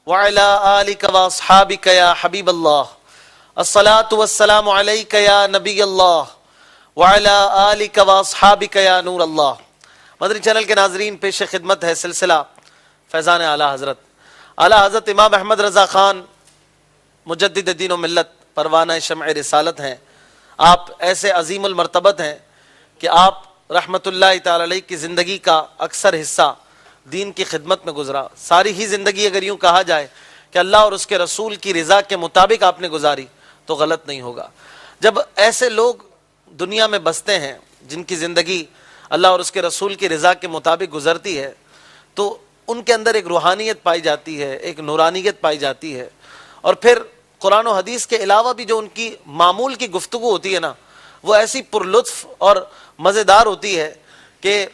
وعلی آلک واصحابک یا حبیب اللہ، الصلاۃ والسلام علیک یا نبی اللہ وعلی آلک واصحابک یا نور اللہ۔ مدنی چینل کے ناظرین، پیش خدمت ہے سلسلہ فیضان اعلیٰ حضرت۔ اعلیٰ حضرت امام احمد رضا خان مجدد دین و ملت، پروانہ شمع رسالت ہیں۔ آپ ایسے عظیم المرتبت ہیں کہ آپ رحمت اللہ تعالی علیہ کی زندگی کا اکثر حصہ دین کی خدمت میں گزرا۔ ساری ہی زندگی اگر یوں کہا جائے کہ اللہ اور اس کے رسول کی رضا کے مطابق آپ نے گزاری تو غلط نہیں ہوگا۔ جب ایسے لوگ دنیا میں بستے ہیں جن کی زندگی اللہ اور اس کے رسول کی رضا کے مطابق گزرتی ہے، تو ان کے اندر ایک روحانیت پائی جاتی ہے، ایک نورانیت پائی جاتی ہے، اور پھر قرآن و حدیث کے علاوہ بھی جو ان کی معمول کی گفتگو ہوتی ہے نا، وہ ایسی پرلطف اور مزیدار ہوتی ہے کہ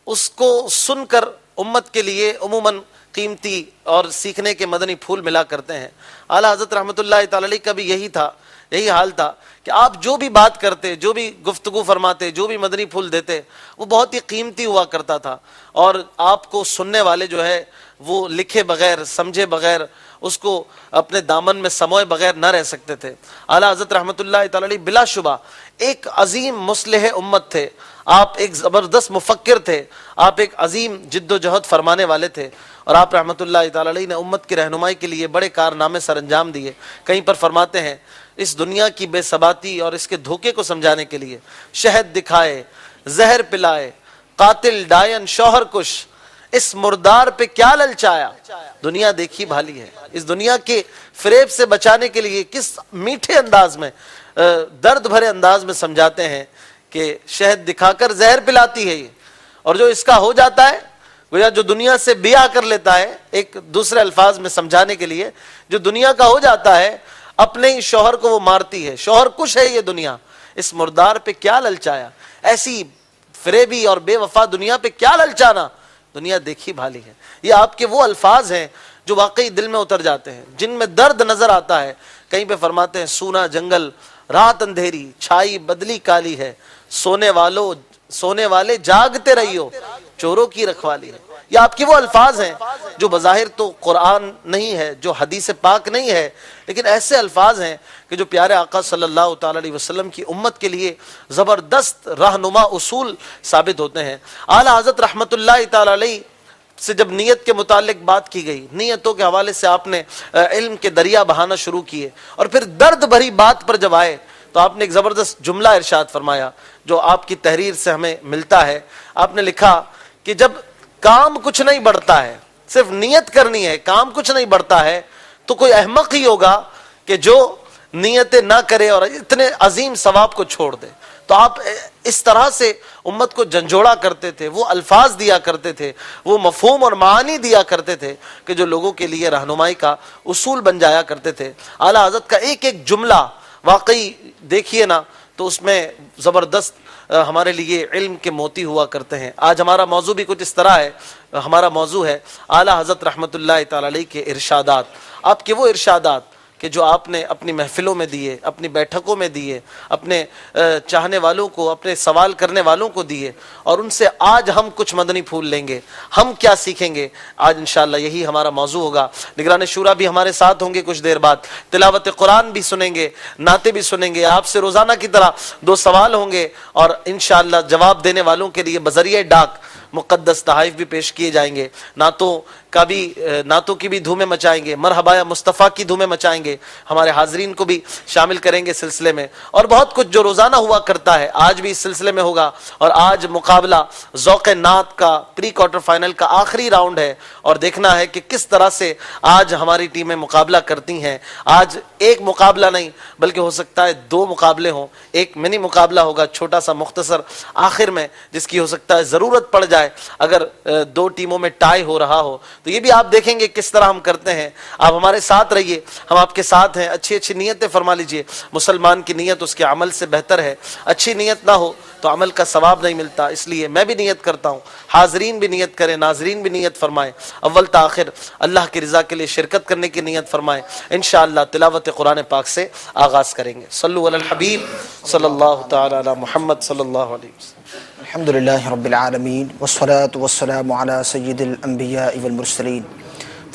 اس کو سن کر امت کے لیے عموماً قیمتی اور سیکھنے کے مدنی پھول ملا کرتے ہیں۔ اعلیٰ حضرت رحمۃ اللہ تعالی علیہ کا بھی یہی حال تھا کہ آپ جو بھی بات کرتے، جو بھی گفتگو فرماتے، جو بھی مدنی پھول دیتے، وہ بہت ہی قیمتی ہوا کرتا تھا، اور آپ کو سننے والے جو ہے وہ لکھے بغیر، سمجھے بغیر، اس کو اپنے دامن میں سموئے بغیر نہ رہ سکتے تھے۔ اعلیٰ حضرت رحمۃ اللہ تعالی علیہ بلا شبہ ایک عظیم مصلح امت تھے، آپ ایک زبردست مفکر تھے، آپ ایک عظیم جد و جہد فرمانے والے تھے، اور آپ رحمۃ اللہ تعالی علیہ نے امت کی رہنمائی کے لیے بڑے کارنامے سر انجام دیے۔ کہیں پر فرماتے ہیں، اس دنیا کی بے ثباتی اور اس کے دھوکے کو سمجھانے کے لیے شہد دکھائے، زہر پلائے، قاتل ڈائن شوہر کش، اس مردار پہ کیا للچایا، دنیا دیکھی بھالی ہے۔ اس دنیا کے فریب سے بچانے کے لیے کس میٹھے انداز میں، درد بھرے انداز میں سمجھاتے ہیں کہ شہد دکھا کر زہر پلاتی ہے یہ، اور جو اس کا ہو جاتا ہے، گویا جو دنیا سے بیاہ کر لیتا ہے، ایک دوسرے الفاظ میں سمجھانے کے لیے، جو دنیا کا ہو جاتا ہے اپنے ہی شوہر کو وہ مارتی ہے، شوہر کش ہے یہ دنیا، اس مردار پہ کیا للچایا، ایسی فریبی اور بے وفا دنیا پہ کیا للچانا، دنیا دیکھی بھالی ہے۔ یہ آپ کے وہ الفاظ ہیں جو واقعی دل میں اتر جاتے ہیں، جن میں درد نظر آتا ہے۔ کہیں پہ فرماتے ہیں، سونا جنگل رات اندھیری، چھائی بدلی کالی ہے، سونے والے جاگتے رہیو، چوروں کی رکھوالی ہے۔ یہ آپ کے وہ الفاظ ہیں جو بظاہر تو قرآن نہیں ہے، جو حدیث پاک نہیں ہے، لیکن ایسے الفاظ ہیں کہ جو پیارے آقا صلی اللہ تعالی علیہ وسلم کی امت کے لیے زبردست رہنما اصول ثابت ہوتے ہیں۔ اعلیٰ حضرت رحمت اللہ تعالی علیہ سے جب نیت کے متعلق بات کی گئی، نیتوں کے حوالے سے آپ نے علم کے دریا بہانا شروع کیے، اور پھر درد بھری بات پر جب آئے تو آپ نے ایک زبردست جملہ ارشاد فرمایا جو آپ کی تحریر سے ہمیں ملتا ہے۔ آپ نے لکھا کہ جب کام کچھ نہیں بڑھتا ہے، صرف نیت کرنی ہے، کام کچھ نہیں بڑھتا ہے، تو کوئی احمق ہی ہوگا کہ جو نیتیں نہ کرے اور اتنے عظیم ثواب کو چھوڑ دے۔ تو آپ اس طرح سے امت کو جھنجھوڑا کرتے تھے، وہ الفاظ دیا کرتے تھے، وہ مفہوم اور معانی دیا کرتے تھے کہ جو لوگوں کے لیے رہنمائی کا اصول بن جایا کرتے تھے۔ اعلیٰ حضرت کا ایک ایک جملہ واقعی دیکھیے نا تو اس میں زبردست ہمارے لیے علم کے موتی ہوا کرتے ہیں۔ آج ہمارا موضوع بھی کچھ اس طرح ہے، ہمارا موضوع ہے اعلیٰ حضرت رحمت اللہ تعالی علیہ کے ارشادات، آپ کے وہ ارشادات کہ جو آپ نے اپنی محفلوں میں دیے، اپنی بیٹھکوں میں دیے، اپنے چاہنے والوں کو، اپنے سوال کرنے والوں کو دیے، اور ان سے آج ہم کچھ مدنی پھول لیں گے، ہم کیا سیکھیں گے۔ آج انشاءاللہ یہی ہمارا موضوع ہوگا۔ نگران شورا بھی ہمارے ساتھ ہوں گے کچھ دیر بعد، تلاوت قرآن بھی سنیں گے، نعتیں بھی سنیں گے، آپ سے روزانہ کی طرح 2 سوال ہوں گے، اور انشاءاللہ جواب دینے والوں کے لیے بذریعہ ڈاک مقدس تحائف بھی پیش کیے جائیں گے۔ نعتوں کی بھی دھومیں مچائیں گے، مرحبا یا مصطفیٰ کی دھومیں مچائیں گے، ہمارے حاضرین کو بھی شامل کریں گے سلسلے میں، اور بہت کچھ جو روزانہ ہوا کرتا ہے آج بھی اس سلسلے میں ہوگا۔ اور آج مقابلہ ذوق نعت کا پری کوارٹر فائنل کا آخری راؤنڈ ہے، اور دیکھنا ہے کہ کس طرح سے آج ہماری ٹیمیں مقابلہ کرتی ہیں۔ آج ایک مقابلہ نہیں بلکہ ہو سکتا ہے 2 مقابلے ہوں، ایک منی مقابلہ ہوگا چھوٹا سا مختصر آخر میں، جس کی ہو سکتا ہے ضرورت پڑ جائے اگر 2 ٹیموں میں ٹائی ہو رہا ہو، تو یہ بھی آپ دیکھیں گے کس طرح ہم کرتے ہیں۔ آپ ہمارے ساتھ رہیے، ہم آپ کے ساتھ ہیں۔ اچھی اچھی نیتیں فرما لیجئے، مسلمان کی نیت اس کے عمل سے بہتر ہے، اچھی نیت نہ ہو تو عمل کا ثواب نہیں ملتا، اس لیے میں بھی نیت کرتا ہوں، حاضرین بھی نیت کریں، ناظرین بھی نیت فرمائیں، اول تاخر اللہ کی رضا کے لیے شرکت کرنے کی نیت فرمائیں۔ انشاءاللہ تلاوت قرآن پاک سے آغاز کریں گے۔ صلو علی الحبیب صلی اللہ تعالی علی محمد صلی اللہ علیہ وسلم۔ الحمدللہ رب العالمین والصلاة والسلام علی سید الانبیاء والمرسلین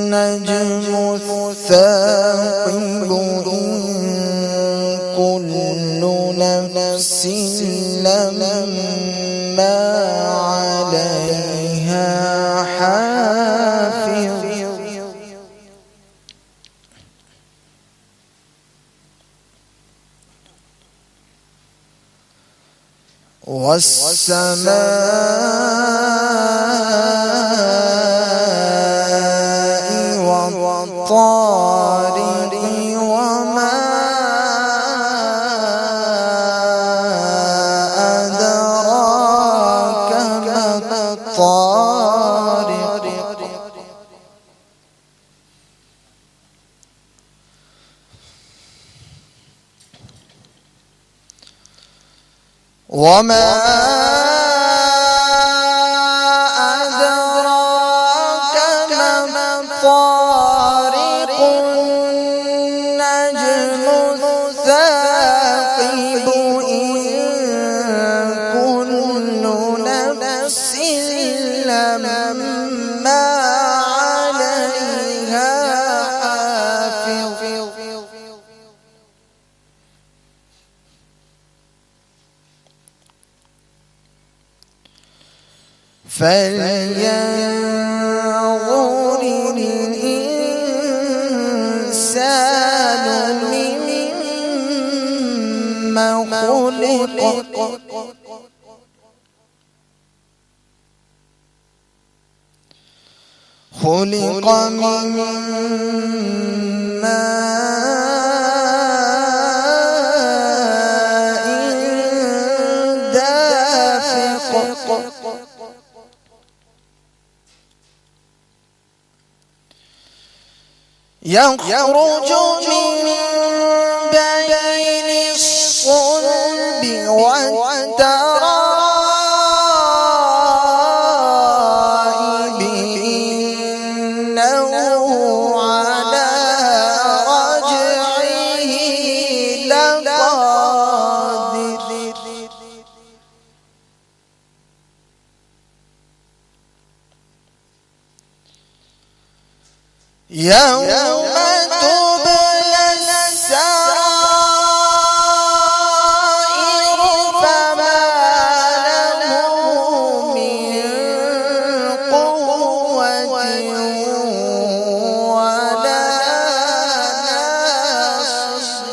النجم الثاقب إن كل نفس لما عليها حافظ. والسماء والطارق وما أدراك ما الطارق. وما أدراك ما الطارق. النجم الثاقب إن كل نفس لما عليها حافظ. فلينظر الإنسان مما خلق. خلق من ماء دافق. يخرج من بين الصلب والترائب إنه على رجعه لقادر. يوم تبلى السرائر فما له من قوة ولا ناصر.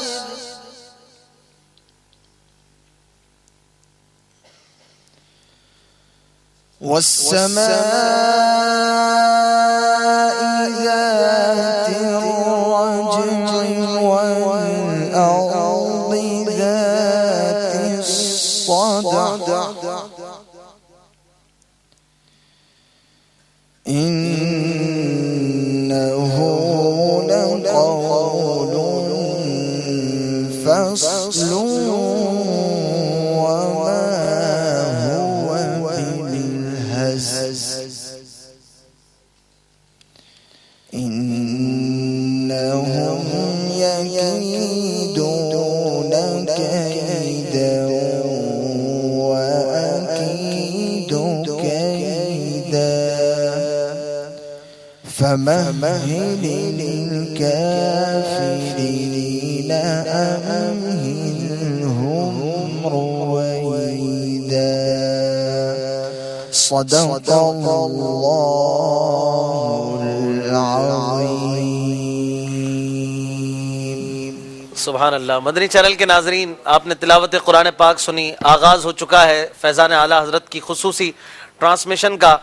والسماء ذات الرجع والأرض ذات الصدع. إنه لقول فصل وما هو بالهزل. إنهم يكيدون كيدا وأكيد كيدا فمهل للكافرين أمهلهم رويدا صدق الله العظيم. سبحان اللہ. مدنی چینل کے ناظرین، آپ نے تلاوت قرآن پاک سنی. آغاز ہو چکا ہے فیضان اعلیٰ حضرت کی خصوصی ٹرانسمیشن کا،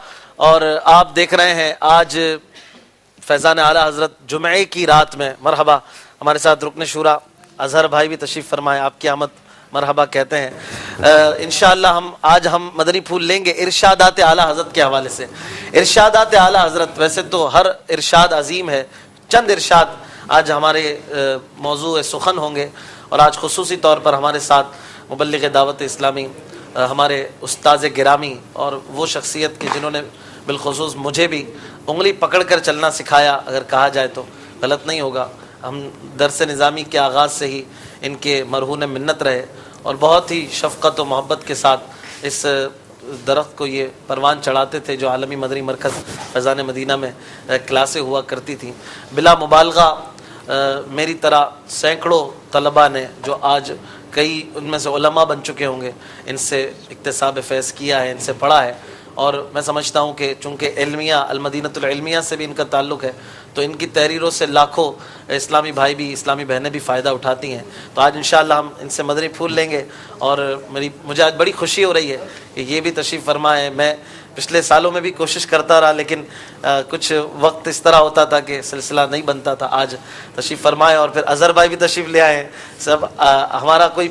اور آپ دیکھ رہے ہیں آج فیضان اعلیٰ حضرت جمعے کی رات میں. مرحبا. ہمارے ساتھ رکن شورا اظہر بھائی بھی تشریف فرمائے، آپ کی آمد مرحبا کہتے ہیں. انشاءاللہ آج ہم مدنی پھول لیں گے ارشادات اعلیٰ حضرت کے حوالے سے. ارشادات اعلیٰ حضرت، ویسے تو ہر ارشاد عظیم ہے، چند ارشاد آج ہمارے موضوع سخن ہوں گے. اور آج خصوصی طور پر ہمارے ساتھ مبلغ دعوت اسلامی، ہمارے استاذ گرامی اور وہ شخصیت کے جنہوں نے بالخصوص مجھے بھی انگلی پکڑ کر چلنا سکھایا، اگر کہا جائے تو غلط نہیں ہوگا. ہم درس نظامی کے آغاز سے ہی ان کے مرہون منت رہے، اور بہت ہی شفقت و محبت کے ساتھ اس درخت کو یہ پروان چڑھاتے تھے جو عالمی مدنی مرکز فیضان مدینہ میں کلاسیں ہوا کرتی تھیں. بلا مبالغہ میری طرح سینکڑوں طلباء نے، جو آج کئی ان میں سے علماء بن چکے ہوں گے، ان سے اکتساب فیض کیا ہے، ان سے پڑھا ہے. اور میں سمجھتا ہوں کہ چونکہ علمیہ المدینۃ العلمیہ سے بھی ان کا تعلق ہے، تو ان کی تحریروں سے لاکھوں اسلامی بھائی بھی، اسلامی بہنیں بھی فائدہ اٹھاتی ہیں. تو آج انشاءاللہ ہم ان سے مدنی پھول لیں گے. اور مجھے آج بڑی خوشی ہو رہی ہے کہ یہ بھی تشریف فرمائے. میں پچھلے سالوں میں بھی کوشش کرتا رہا، لیکن کچھ وقت اس طرح ہوتا تھا کہ سلسلہ نہیں بنتا تھا. آج تشریف فرمائے، اور پھر اظہر بھائی بھی تشریف لے آئے ہیں. سب ہمارا کوئی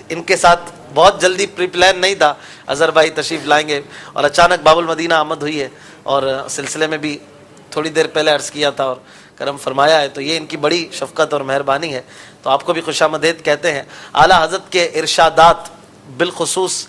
ان کے ساتھ بہت جلدی پری پلان نہیں تھا، اظہر بھائی تشریف لائیں گے، اور اچانک باب المدینہ آمد ہوئی ہے. اور سلسلے میں بھی تھوڑی دیر پہلے عرض کیا تھا اور کرم فرمایا ہے، تو یہ ان کی بڑی شفقت اور مہربانی ہے. تو آپ کو بھی خوش آمدید کہتے ہیں. اعلیٰ حضرت کے ارشادات، بالخصوص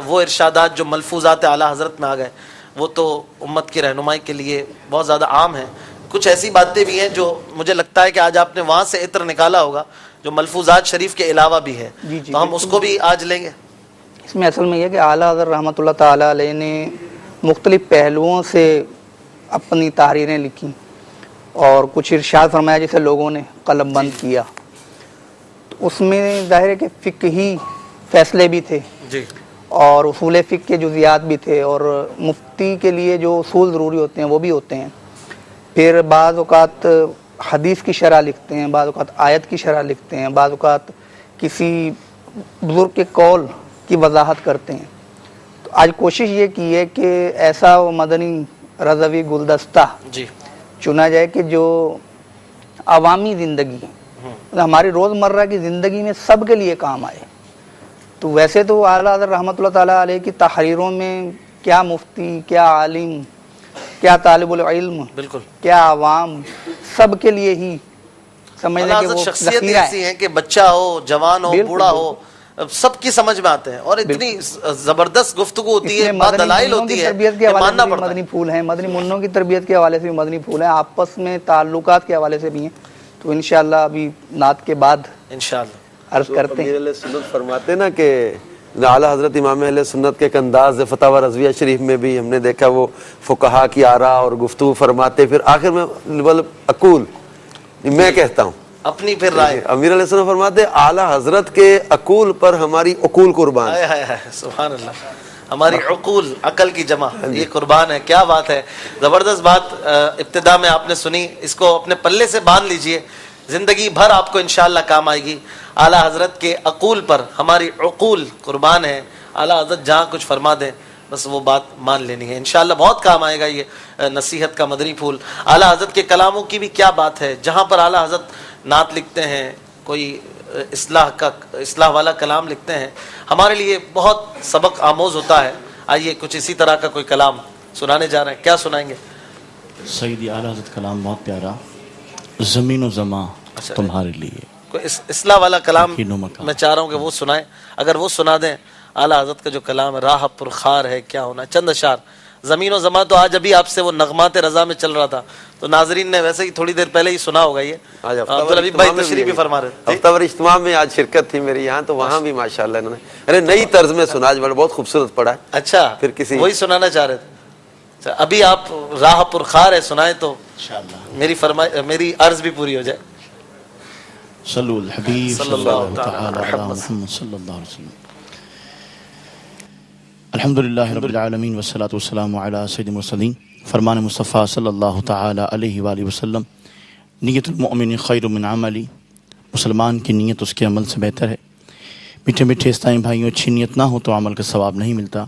وہ ارشادات جو ملفوظات اعلیٰ حضرت میں آ گئے، وہ تو امت کی رہنمائی کے لیے بہت زیادہ عام ہیں. کچھ ایسی باتیں بھی ہیں جو مجھے لگتا ہے کہ آج آپ نے وہاں سے عطر نکالا ہوگا جو ملفوظات شریف کے علاوہ بھی ہے. تو ہم اس کو بھی آج لیں گے. اس میں اصل میں یہ کہ اعلیٰ حضرت رحمۃ اللہ تعالیٰ علیہ نے مختلف پہلوؤں سے اپنی تحریریں لکھیں، اور کچھ ارشاد فرمایا جسے لوگوں نے قلم بند کیا. تو اس میں ظاہر ہے کہ فقہی فیصلے بھی تھے، جی، اور اصول فقہ کے جزیات بھی تھے، اور مفتی کے لیے جو اصول ضروری ہوتے ہیں وہ بھی ہوتے ہیں. پھر بعض اوقات حدیث کی شرح لکھتے ہیں، بعض اوقات آیت کی شرح لکھتے ہیں، بعض اوقات کسی بزرگ کے قول کی وضاحت کرتے ہیں. تو آج کوشش یہ کی ہے کہ ایسا مدنی رضوی گلدستہ جی چنا جائے کہ جو عوامی زندگی، ہماری روزمرہ کی زندگی میں سب کے لیے کام آئے. تو ویسے تو اعلیٰ حضرت رحمۃ اللہ تعالیٰ علیہ کی تحریروں میں کیا مفتی، کیا عالم، کیا طالب العلم، بالکل، کیا عوام، سب کے لیے ہی سمجھ لیں کہ وہ شخصیت ذخیرہ ایسی ہیں کہ بچہ ہو، جوان ہو، بوڑھا ہو، سب کی سمجھ میں آتے ہیں. اور اتنی زبردست گفتگو ہوتی ہے، بات دلائل ہوتی ہے کہ ماننا پڑتا ہے. مدنی پھول ہیں، مدنی منوں کی تربیت کے حوالے سے بھی مدنی پھول ہیں، آپس میں تعلقات کے حوالے سے بھی ہیں. تو انشاءاللہ ابھی نعت کے بعد انشاءاللہ عرض کرتے ہیں. امیر علیہ سنت فرماتے نا کہ اعلیٰ حضرت امام اہل سنت کے ایک انداز فتاوی رضویہ شریف میں بھی ہم نے دیکھا، وہ فقہا کی آراء اور گفتگو فرماتے، پھر آخر میں اقول میں کہتا ہوں اپنی پھر رائے. امیر علیہ السلام فرماتے اعلیٰ حضرت کے اقول پر ہماری عقول قربان. سبحان اللہ، ہماری عقول، عقل کی جمع یہ قربان ہے. کیا بات ہے، زبردست بات ابتدا میں آپ نے سنی. اس کو اپنے پلے سے باندھ لیجئے، زندگی بھر آپ کو انشاءاللہ کام آئے گی. اعلیٰ حضرت کے عقول پر ہماری عقول قربان ہے. اعلیٰ حضرت جہاں کچھ فرما دیں بس وہ بات مان لینی ہے. انشاءاللہ بہت کام آئے گا یہ نصیحت کا مدنی پھول. اعلیٰ حضرت کے کلاموں کی بھی کیا بات ہے. جہاں پر اعلیٰ حضرت نعت لکھتے ہیں، کوئی اصلاح والا کلام لکھتے ہیں، ہمارے لیے بہت سبق آموز ہوتا ہے. آئیے کچھ اسی طرح کا کوئی کلام سنانے جا رہے ہیں. کیا سنائیں گے؟ سیدی اعلیٰ حضرت کلام بہت پیارا، زمین و زماں تمہارے لیے. کوئی اصلاح والا کلام میں چاہ رہا ہوں کہ وہ سنائیں. اگر وہ سنا دیں اعلیٰ حضرت کا جو کلام ہے، راہ پرخار ہے کیا ہونا، چند اشعار. زمین و زماں تو آج ابھی آپ سے وہ نغمات رضا میں چل رہا تھا، تو ناظرین نے ویسے ہی تھوڑی دیر پہلے ہی سنا ہوگا یہ آج ہفتہ عبدالحبیب بھائی تشریف بھی فرما رہے تھے. ہفتہ ور اجتماع میں آج شرکت تھی میری یہاں، تو وہاں بھی ماشاءاللہ انہوں نے ارے نئی طرز میں سنا، آج بہت خوبصورت پڑھا ہے. اچھا پھر کسی وہی سنانا چاہ رہے تھے. اچھا ابھی آپ راہ پرخار ہے سنائیں تو انشاءاللہ. میری عرض بھی پوری ہو جائے. صلو الحبیب صلی صلی اللہ اللہ تعالی علی محمد صلی اللہ علیہ وسلم. الحمدللہ رب العالمین والصلاة والسلام علی سید المرسلین. فرمان مصطفیٰ صلی اللہ تعالی علیہ وآلہ وسلم، نیت المؤمن خیر من عملی، مسلمان کی نیت اس کے عمل سے بہتر ہے. میٹھے میٹھے اسلامی بھائیوں، اچھی نیت نہ ہو تو عمل کا ثواب نہیں ملتا.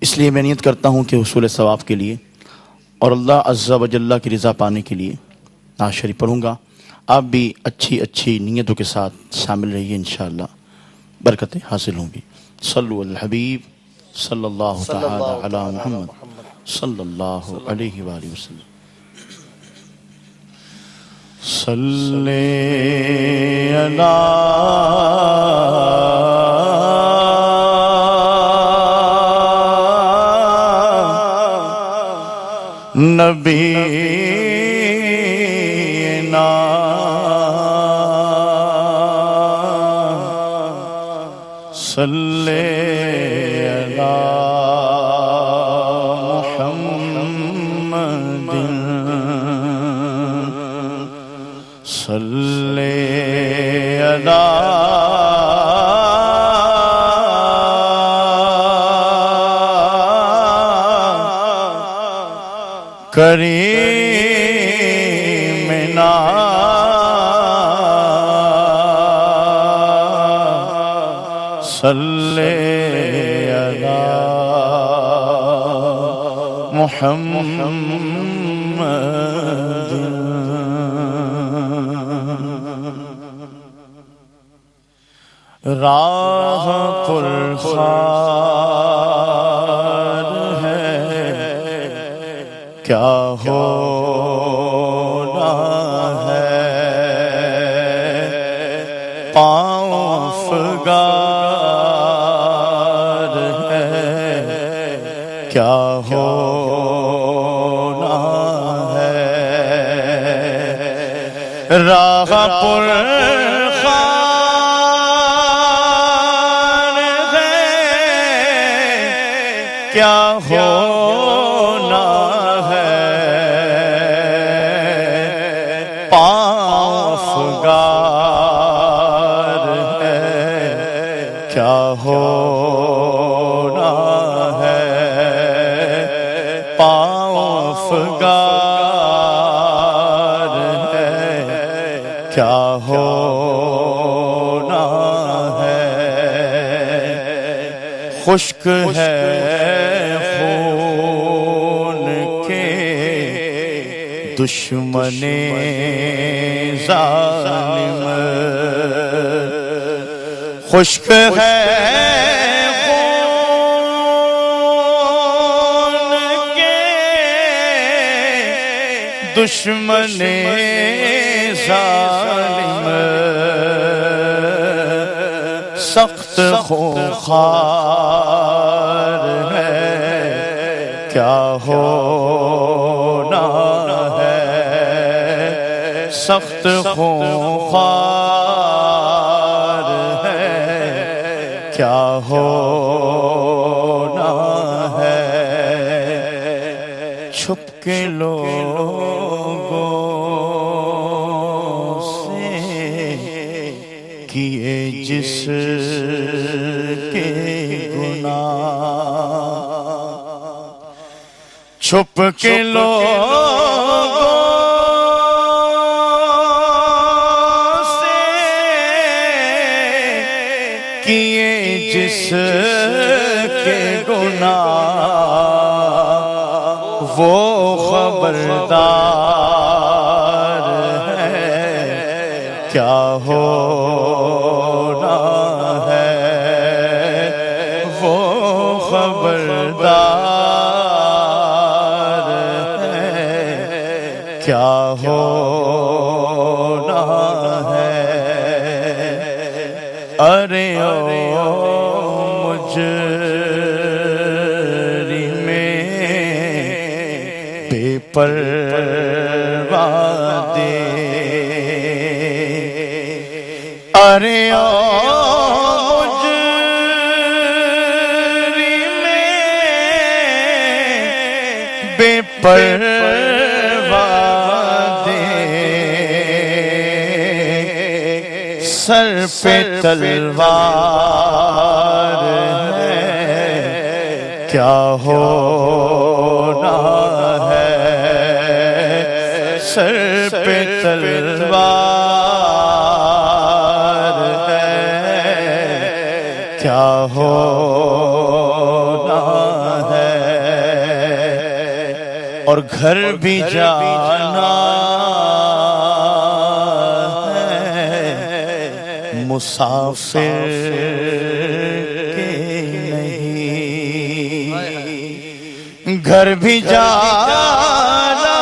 اس لیے میں نیت کرتا ہوں کہ حصول ثواب کے لیے اور اللہ عز و جل کی رضا پانے کے لیے نعت شریف پڑھوں گا. آپ بھی اچھی اچھی نیتوں کے ساتھ شامل رہیے، انشاءاللہ برکتیں حاصل ہوں گی. صلو علی الحبیب صلی اللہ تعالی علی محمد صلی اللہ علیہ وآلہ وسلم. صلی علی نبینا صلی علی صلی علی کریمنا صلی علی محمد. راہ پرخار ہے کیا ہونا ہے، پاؤں افگار ہے کیا ہونا ہے. راہ کیا ہونا ہے، پاؤں افگار ہے کیا ہونا ہے، پاؤں افگار ہے کیا ہونا ہے. خشک ہے دشمن ظالم، خشک ہے خون کے دشمن ظالم، سخت خوخار ہے کیا ہونا ہے، سخت خوخار ہے کیا ہونا ہے. چھپ کے لوگوں سے کیے جس کے گناہ، چھپ کے لوگوں سے کیے جس کے گناہ، وہ خبردار ہے کیا ہونا ہے، وہ خبردار کیا ہونا ہے. ارے او مجرمیں بے پرواہ دے ارے او مجرم بے پرواہ دے سر پہ تلوار ہے کیا ہونا ہے سر پہ تلوار ہے کیا ہونا ہے اور گھر بھی جانا ہے مسافر کے نہیں گھر بھی جانا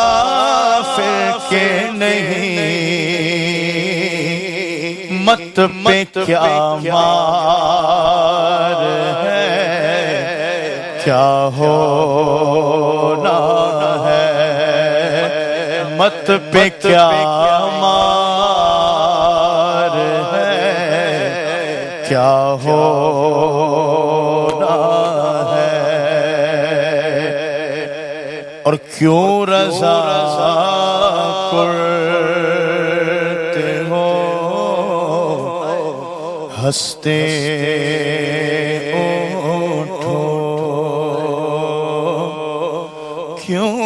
مسافر کے نہیں مت پہ کیا مار ہے کیا ہونا ہے مت پہ کیا مار ہے کیا ہونا ہے اور کیوں رضا کرتے ہو ہنستے اٹھو کیوں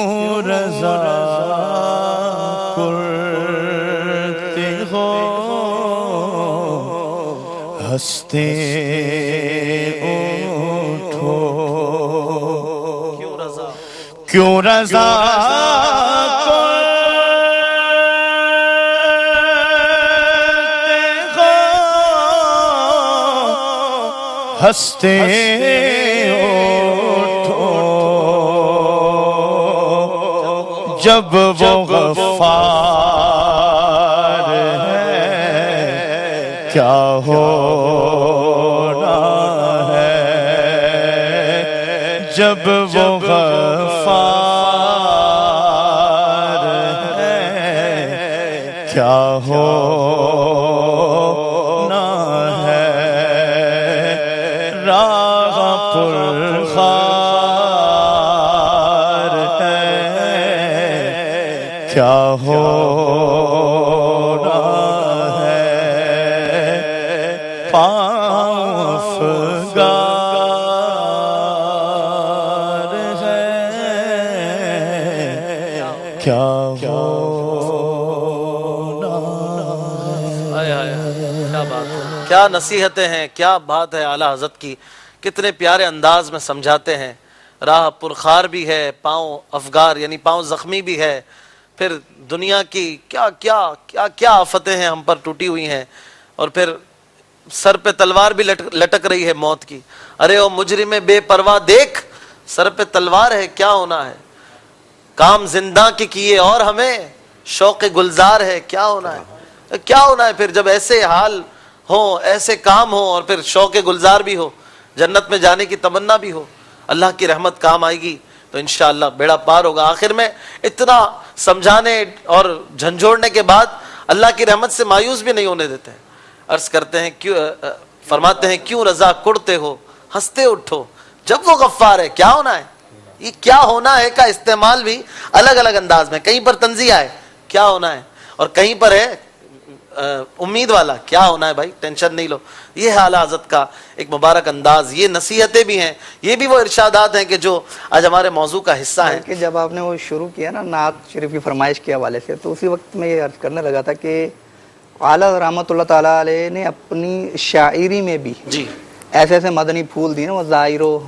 رضا کرتے ہو ہنستے اٹھو کیوں رضا کرتے ہو ہنستے اٹھو جب وہ غفار ہے کیا ہونا ہے جب وہ غفار ہے کیا ہونا ہے راہ پرخار ہے کیا ہونا ہے پاؤں افگار ہے کیا کیا نصیحتیں ہیں، کیا بات ہے اعلیٰ حضرت کی، کتنے پیارے انداز میں سمجھاتے ہیں. راہ پرخار بھی ہے، پاؤں افگار یعنی پاؤں زخمی بھی ہے، پھر دنیا کی کیا کیا کیا کیا آفتیں ہیں ہم پر ٹوٹی ہوئی ہیں، اور پھر سر پہ تلوار بھی لٹک رہی ہے موت کی. ارے او مجرم بے پرواہ دیکھ سر پہ تلوار ہے کیا ہونا ہے، کام زندہ کی کیے اور ہمیں شوق گلزار ہے کیا ہونا ہے. کیا ہونا ہے پھر جب ایسے حال ہوں، ایسے کام ہوں، اور پھر شوق گلزار بھی ہو، جنت میں جانے کی تمنا بھی ہو، اللہ کی رحمت کام آئے گی تو انشاءاللہ بیڑا پار ہوگا. آخر میں اتنا سمجھانے اور جھنجھوڑنے کے بعد اللہ کی رحمت سے مایوس بھی نہیں ہونے دیتے ہیں. عرض کرتے ہیں فرماتے ہیں کیوں رضا کڑتے ہو ہنستے اٹھو جب وہ غفار ہے کیا ہونا ہے. یہ کیا ہونا ہے کا استعمال بھی الگ الگ انداز میں، کہیں پر تنزیہ ہے کیا ہونا ہے، اور کہیں پر ہے امید والا کیا ہونا ہے بھائی ٹینشن نہیں لو. یہ ہے اعلیٰ حضرت کا ایک مبارک انداز. یہ نصیحتیں بھی ہیں، یہ بھی وہ ارشادات ہیں کہ جو آج ہمارے موضوع کا حصہ ہیں. کہ جب آپ نے وہ شروع کیا نا نعت شریف کی فرمائش کے حوالے سے، تو اسی وقت میں یہ عرض کرنے لگا تھا کہ اعلیٰ رحمۃ اللہ تعالیٰ علیہ نے اپنی شاعری میں بھی جی ایسے ایسے مدنی پھول دیے نا، وہ ظاہرو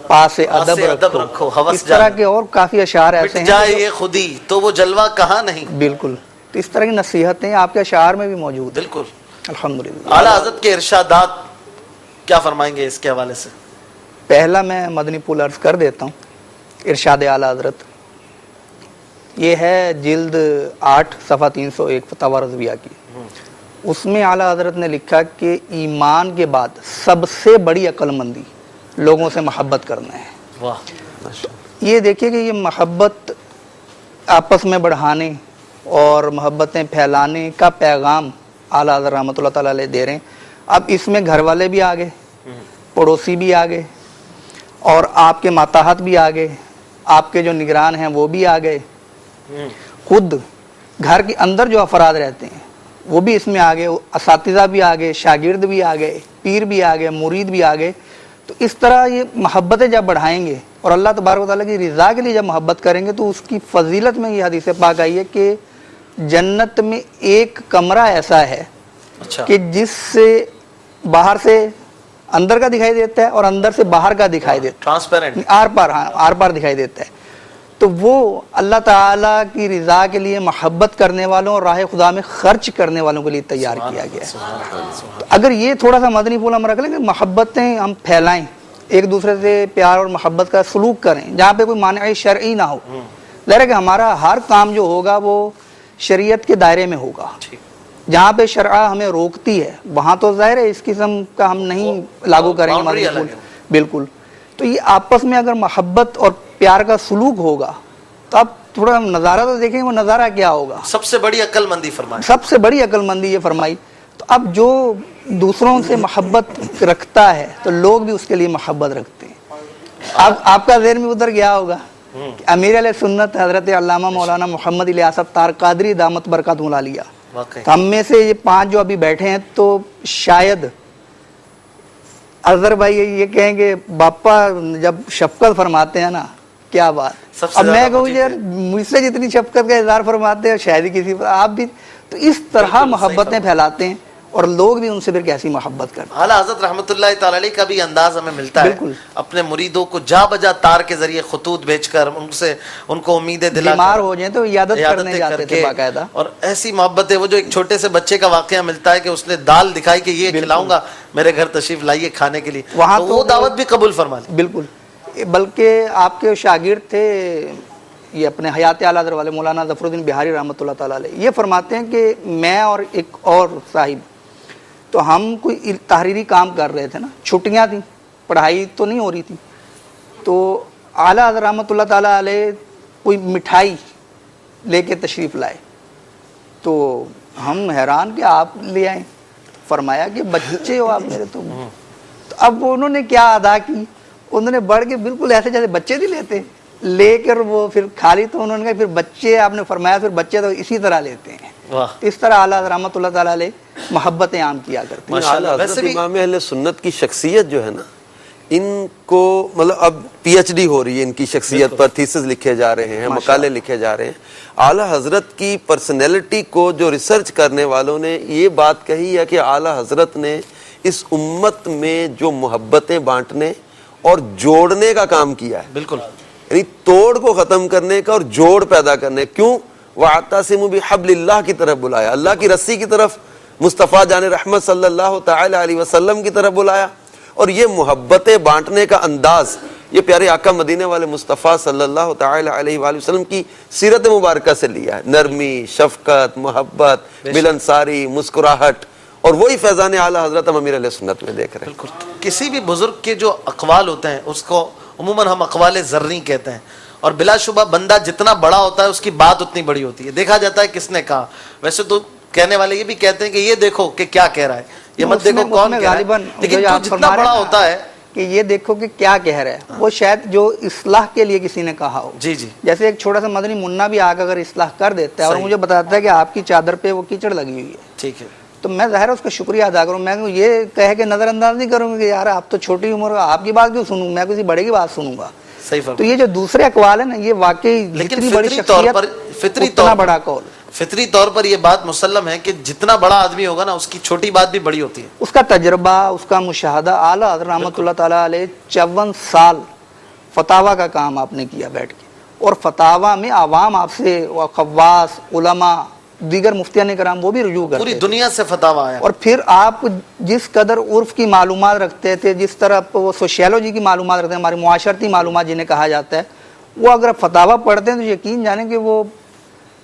پاس ادب رکھو، ہوس اس طرح کے اور کافی اشعار ایسے ہیں جائے یہ خودی تو وہ جلوہ کہاں نہیں. بالکل. تو اس طرح کی نصیحتیں آپ کے اشعار میں بھی موجود ہیں. بالکل. الحمدللہ. اعلیٰ حضرت کے ارشادات کیا فرمائیں گے اس کے حوالے سے؟ پہلا میں مدنی پھول عرض کر دیتا ہوں. ارشاد اعلیٰ حضرت یہ ہے جلد 8 صفحہ 301 فتاوی رضویہ کی. اس میں اعلیٰ حضرت نے لکھا کہ ایمان کے بعد سب سے بڑی عقل مندی لوگوں سے محبت کرنا ہے. واہ. یہ دیکھیے کہ یہ محبت آپس میں بڑھانے اور محبتیں پھیلانے کا پیغام اعلیٰ حضرت رحمۃ اللہ تعالیٰ علیہ دے رہے ہیں. اب اس میں گھر والے بھی آ گئے, پڑوسی بھی آ گئے, اور آپ کے ماتحت بھی آ گئے, آپ کے جو نگران ہیں وہ بھی آ گئے, خود گھر کے اندر جو افراد رہتے ہیں وہ بھی اس میں آ گئے, اساتذہ بھی آ گئے, شاگرد بھی آ گئے, پیر بھی آ گئے, مرید بھی آ گئے. تو اس طرح یہ محبتیں جب بڑھائیں گے اور اللہ تبارک و تعالیٰ کی رضا کے لیے جب محبت کریں گے تو اس کی فضیلت میں یہ حدیث پاک آئی ہے کہ جنت میں ایک کمرہ ایسا ہے اچھا. کہ جس سے باہر سے اندر کا دکھائی دیتا ہے اور اندر سے باہر کا دکھائی دیتا ٹرانسپیرنٹ. ہے, آر پار دکھائی دیتا ہے. تو وہ اللہ تعالیٰ کی رضا کے لیے محبت کرنے والوں اور راہ خدا میں خرچ کرنے والوں کے لیے تیار کیا گیا ہے. تو اگر یہ تھوڑا سا مدنی پھول ہم رکھ لیں کہ محبتیں ہم پھیلائیں, ایک دوسرے سے پیار اور محبت کا سلوک کریں جہاں پہ کوئی مانع شرعی نہ ہو. ظاہر ہے کہ ہمارا ہر کام جو ہوگا وہ شریعت کے دائرے میں ہوگا. جہاں پہ شرع ہمیں روکتی ہے وہاں تو ظاہر ہے اس قسم کا ہم نہیں لاگو کریں گے مدنی پھول. بالکل. تو یہ آپس میں اگر محبت اور پیار کا سلوک ہوگا تو اب تھوڑا نظارہ تو دیکھیں وہ نظارہ کیا ہوگا. سب سے بڑی عقل مندی فرمائی. سب سے بڑی عقل مندی یہ فرمائی. تو اب جو دوسروں سے محبت رکھتا ہے تو لوگ بھی اس کے لیے محبت رکھتے ہیں. اب آپ کا ذہن میں ادھر گیا ہوگا کہ امیر علیہ سنت حضرت علامہ مولانا محمد الیاس تار قادری دامت برکاتہ العالیہ, ہم میں سے یہ 5 جو ابھی بیٹھے ہیں تو شاید اظہر بھائی یہ کہیں کہ باپا جب شفقت فرماتے ہیں نا کیا بات. اب میں کہوں یار مجھ سے جتنی شفقت کا اظہار فرماتے ہیں شاید ہی کسی پر آپ بھی. تو اس طرح محبتیں پھیلاتے ہیں اور لوگ بھی ان سے پھر کیسی محبت کرتے ہیں. اعلیٰ حضرت رحمۃ اللہ تعالی علیہ کا بھی انداز ہمیں ملتا ہے اپنے مریدوں کو جا بجا تار کے ذریعے خطوط بھیج کر ان کو امیدیں دلا, بیمار ہو جائیں تو عیادت کرنے جاتے تھے باقاعدہ. اور ایسی محبت ہے وہ جو ایک چھوٹے سے بچے کا واقعہ ملتا ہے کہ اس نے دال دکھائی کہ یہ کھلاؤں گا, میرے گھر تشریف لائیے کھانے کے لیے, وہاں وہ دعوت بھی قبول فرما لی. بالکل. بلکہ آپ کے شاگرد تھے یہ اپنے حیات اعلیٰ حضرت والے مولانا ظفر الدین بہاری رحمۃ اللہ تعالیٰ علیہ, یہ فرماتے ہیں کہ میں اور ایک اور صاحب تو ہم کوئی تحریری کام کر رہے تھے نا, چھٹیاں تھیں, پڑھائی تو نہیں ہو رہی تھی, تو اعلیٰ حضرت رحمۃ اللہ تعالیٰ علیہ کوئی مٹھائی لے کے تشریف لائے. تو ہم حیران کہ آپ لے آئیں. فرمایا کہ بچے ہو آپ میرے. تو اب انہوں نے کیا ادا کی, انہوں نے بڑھ کے بالکل ایسے جیسے بچے نہیں لیتے لے کر وہ پھر کھا لی. تو انہوں نے کہا پھر بچے, آپ نے فرمایا پھر بچے تو اسی طرح لیتے ہیں. اس طرح اعلیٰ رحمۃ اللہ تعالیٰ علیہ محبتیں عام کیا کرتے ہیں. حضرت امام اہل سنت کی شخصیت جو ہے نا, ان کو مطلب اب پی ایچ ڈی ہو رہی ہے ان کی شخصیت پر, تھیسز لکھے جا رہے ہیں, مقالے لکھے جا رہے ہیں. اعلیٰ حضرت کی پرسنالٹی کو جو ریسرچ کرنے والوں نے یہ بات کہی ہے کہ اعلیٰ حضرت نے اس امت میں جو محبتیں بانٹنے اور جوڑنے کا کام کیا ہے. بالکل. یعنی توڑ کو ختم کرنے کا اور جوڑ پیدا کرنے. کیوں؟ وَاعْتَصِمُوا بِحَبْلِ اللَّهِ کی طرف بلایا, اللہ کی رسی کی طرف, مصطفیٰ جان رحمت صلی اللہ تعالی علیہ وسلم کی طرف بلایا. اور یہ محبتیں بانٹنے کا انداز یہ پیارے آقا مدینے والے مصطفیٰ صلی اللہ تعالی علیہ وآلہ وسلم کی سیرت مبارکہ سے لیا ہے. نرمی, شفقت, محبت, ملنساری, مسکراہٹ, اور وہی فیضان اعلیٰ حضرت امیر علیہ سنت میں دیکھ رہے ہیں. بالکل. کسی بھی بزرگ کے جو اقوال ہوتے ہیں اس کو عموماً ہم اقوال زرنی کہتے ہیں, اور بلا شبہ بندہ جتنا بڑا ہوتا ہے اس کی بات اتنی بڑی ہوتی ہے. دیکھا جاتا ہے کس نے کہا. ویسے تو کہنے والے یہ بھی کہتے ہیں کہ یہ دیکھو کہ کیا کہہ رہا ہے, یہ مت دیکھو کون کہہ رہا ہے, لیکن جو جتنا بڑا ہوتا ہے کہ یہ دیکھو کہ کیا کہہ رہا ہے, وہ شاید جو اصلاح کے لیے کسی نے کہا ہو. جی جی. جیسے ایک چھوٹا سا مدنی منا بھی آ کر اگر اصلاح کر دیتا ہے اور مجھے بتاتا ہے کہ آپ کی چادر پہ وہ کیچڑ لگی ہوئی ہے, ٹھیک ہے, تو میں ظاہر اس کا شکریہ ادا کروں. میں یہ کہہ کے نظر انداز نہیں کروں گا کہ یار آپ تو چھوٹی عمر کا, آپ کی بات کیوں سنوں, میں کسی بڑے کی بات سنوں گا. تو یہ جو دوسرے اقوال ہیں نا یہ واقعی جتنی بڑی شخصیت اتنا بڑا قول. فطری طور پر یہ بات مسلم ہے کہ جتنا بڑا آدمی ہوگا نا اس کی چھوٹی بات بھی بڑی ہوتی ہے. اس کا تجربہ, اس کا مشاہدہ. اعلیٰ حضرت رحمۃ اللہ تعالیٰ علیہ 54 سال فتاویٰ کا کام آپ نے کیا بیٹھ کے, اور فتاویٰ میں عوام آپ سے, خواص, علماء, دیگر مفتیان کرام وہ بھی رجوع کرتے, پوری دنیا سے فتاویٰ آیا. اور پھر آپ جس قدر عرف کی معلومات رکھتے تھے, جس طرح وہ سوشیالوجی کی معلومات رکھتے ہیں, ہماری معاشرتی معلومات جنہیں کہا جاتا ہے, وہ اگر فتاویٰ پڑھتے ہیں تو یقین جانیں کہ وہ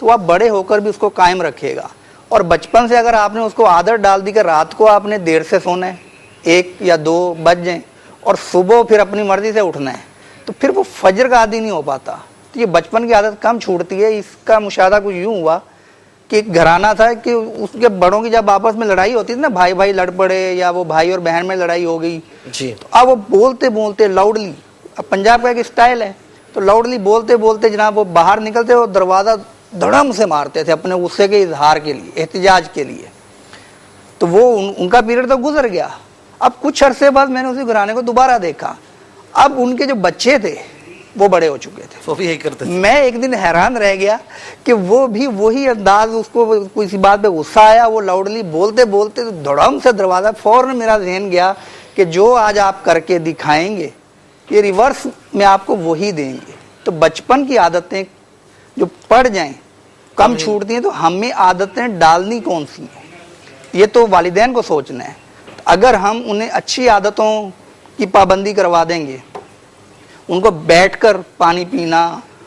تو وہ بڑے ہو کر بھی اس کو قائم رکھے گا. اور بچپن سے اگر آپ نے اس کو عادت ڈال دی کہ رات کو آپ نے دیر سے سونا ہے, 1 یا 2 بج جائیں, اور صبح پھر اپنی مرضی سے اٹھنا ہے, تو پھر وہ فجر کا عادی نہیں ہو پاتا. تو یہ بچپن کی عادت کم چھوٹتی ہے. اس کا مشاہدہ کچھ یوں ہوا کہ ایک گھرانہ تھا کہ اس کے بڑوں کی جب آپس میں لڑائی ہوتی تھی نا, بھائی بھائی لڑ پڑے یا وہ بھائی اور بہن میں لڑائی ہو گئی, جی تو اب وہ بولتے بولتے لاؤڈلی, اب پنجاب کا ایک اسٹائل ہے, تو لاؤڈلی بولتے بولتے جناب وہ باہر نکلتے اور دروازہ دھڑم سے مارتے تھے اپنے غصے کے اظہار کے لیے, احتجاج کے لیے. تو وہ ان کا پیریڈ تو گزر گیا. اب کچھ عرصے بعد میں نے اسی گھرانے کو دوبارہ دیکھا. اب ان کے جو بچے تھے وہ بڑے ہو چکے تھے. وہ بھی یہی کرتے تھے. میں ایک دن حیران رہ گیا کہ وہ بھی وہی انداز, اس کو کسی بات پہ غصہ آیا, وہ لاؤڈلی بولتے بولتے دھڑم سے دروازہ, فوراً میرا ذہن گیا کہ جو آج آپ کر کے دکھائیں گے یہ ریورس میں آپ کو وہی دیں گے. تو بچپن کی عادتیں جو پڑ جائیں کم چھوٹتی ہیں, تو ہمیں عادتیں ڈالنی کون سی ہیں یہ تو والدین کو سوچنا ہے. اگر ہم انہیں اچھی عادتوں کی پابندی کروا دیں گے, ان کو بیٹھ کر پانی پینا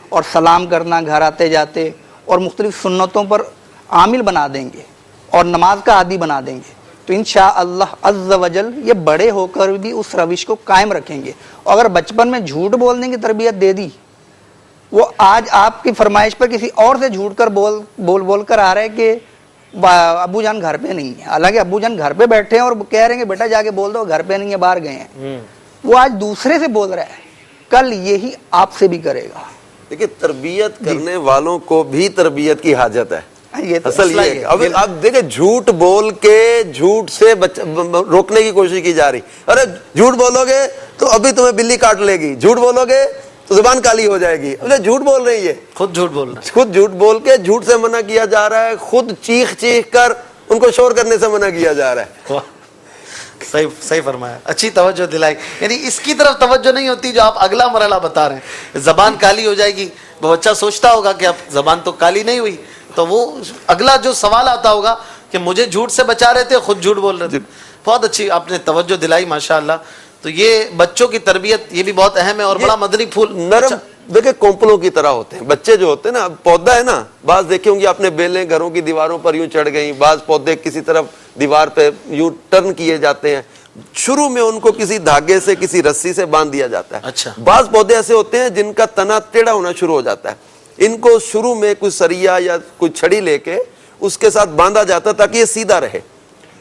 اور سلام کرنا گھر آتے جاتے اور مختلف سنتوں پر عامل بنا دیں گے اور نماز کا عادی بنا دیں گے, تو انشاءاللہ عز و جل یہ بڑے ہو کر بھی اس روش کو قائم رکھیں گے. اور اگر بچپن میں جھوٹ بولنے کی تربیت دے دی, وہ آج آپ کی فرمائش پر کسی اور سے جھوٹ کر بول کر آ رہا ہے کہ ابو جان گھر پہ نہیں ہے, حالانکہ ابو جان گھر پہ بیٹھے ہیں اور کہہ رہے ہیں کہ بیٹا جا کے بول دو گھر پہ نہیں ہے, باہر گئے ہیں. وہ آج دوسرے سے بول رہا ہے, کل یہی آپ سے بھی کرے گا. دیکھیں تربیت کرنے والوں کو بھی تربیت کی حاجت ہے. یہ تو اصل یہ ہے. اب آپ دیکھیں جھوٹ بول کے جھوٹ سے روکنے کی کوشش کی جا رہی. ارے جھوٹ بولو گے تو ابھی تمہیں بلی کاٹ لے گی, جھوٹ بولو گے تو زبان کالی ہو جائے گی. ارے جھوٹ بول رہی ہے, خود جھوٹ بول رہا ہے, خود جھوٹ بول کے جھوٹ سے منع کیا جا رہا ہے, خود چیخ چیخ کر ان کو شور کرنے سے منع کیا جا رہا ہے. صحیح فرمایا, اچھی توجہ دلائی. یعنی اس کی طرف توجہ نہیں ہوتی جو آپ اگلا مرحلہ بتا رہے ہیں, زبان کالی ہو جائے گی. وہ بچہ سوچتا ہوگا کہ اب زبان تو کالی نہیں ہوئی, تو وہ اگلا جو سوال آتا ہوگا کہ مجھے جھوٹ سے بچا رہے تھے, خود جھوٹ بول رہے تھے. بہت اچھی آپ نے توجہ دلائی ماشاءاللہ. تو یہ بچوں کی تربیت یہ بھی بہت اہم ہے اور بڑا مدنی پھول. نرم دیکھیں کونپلوں کی طرح ہوتے ہیں بچے جو ہوتے ہیں نا. پودا ہے نا, بعض دیکھے ہوں گے آپ نے بیلیں گھروں کی دیواروں پر یوں چڑھ گئی, بعض پودے کسی طرف دیوار پہ یوں ٹرن کیے جاتے ہیں. شروع میں ان کو کسی دھاگے سے کسی رسی سے باندھ دیا جاتا ہے. اچھا. بعض پودے ایسے ہوتے ہیں جن کا تنا ٹیڑھا ہونا شروع ہو جاتا ہے. ان کو شروع میں کوئی سریا یا کوئی چھڑی لے کے اس کے ساتھ باندھا جاتا ہے تاکہ یہ سیدھا رہے.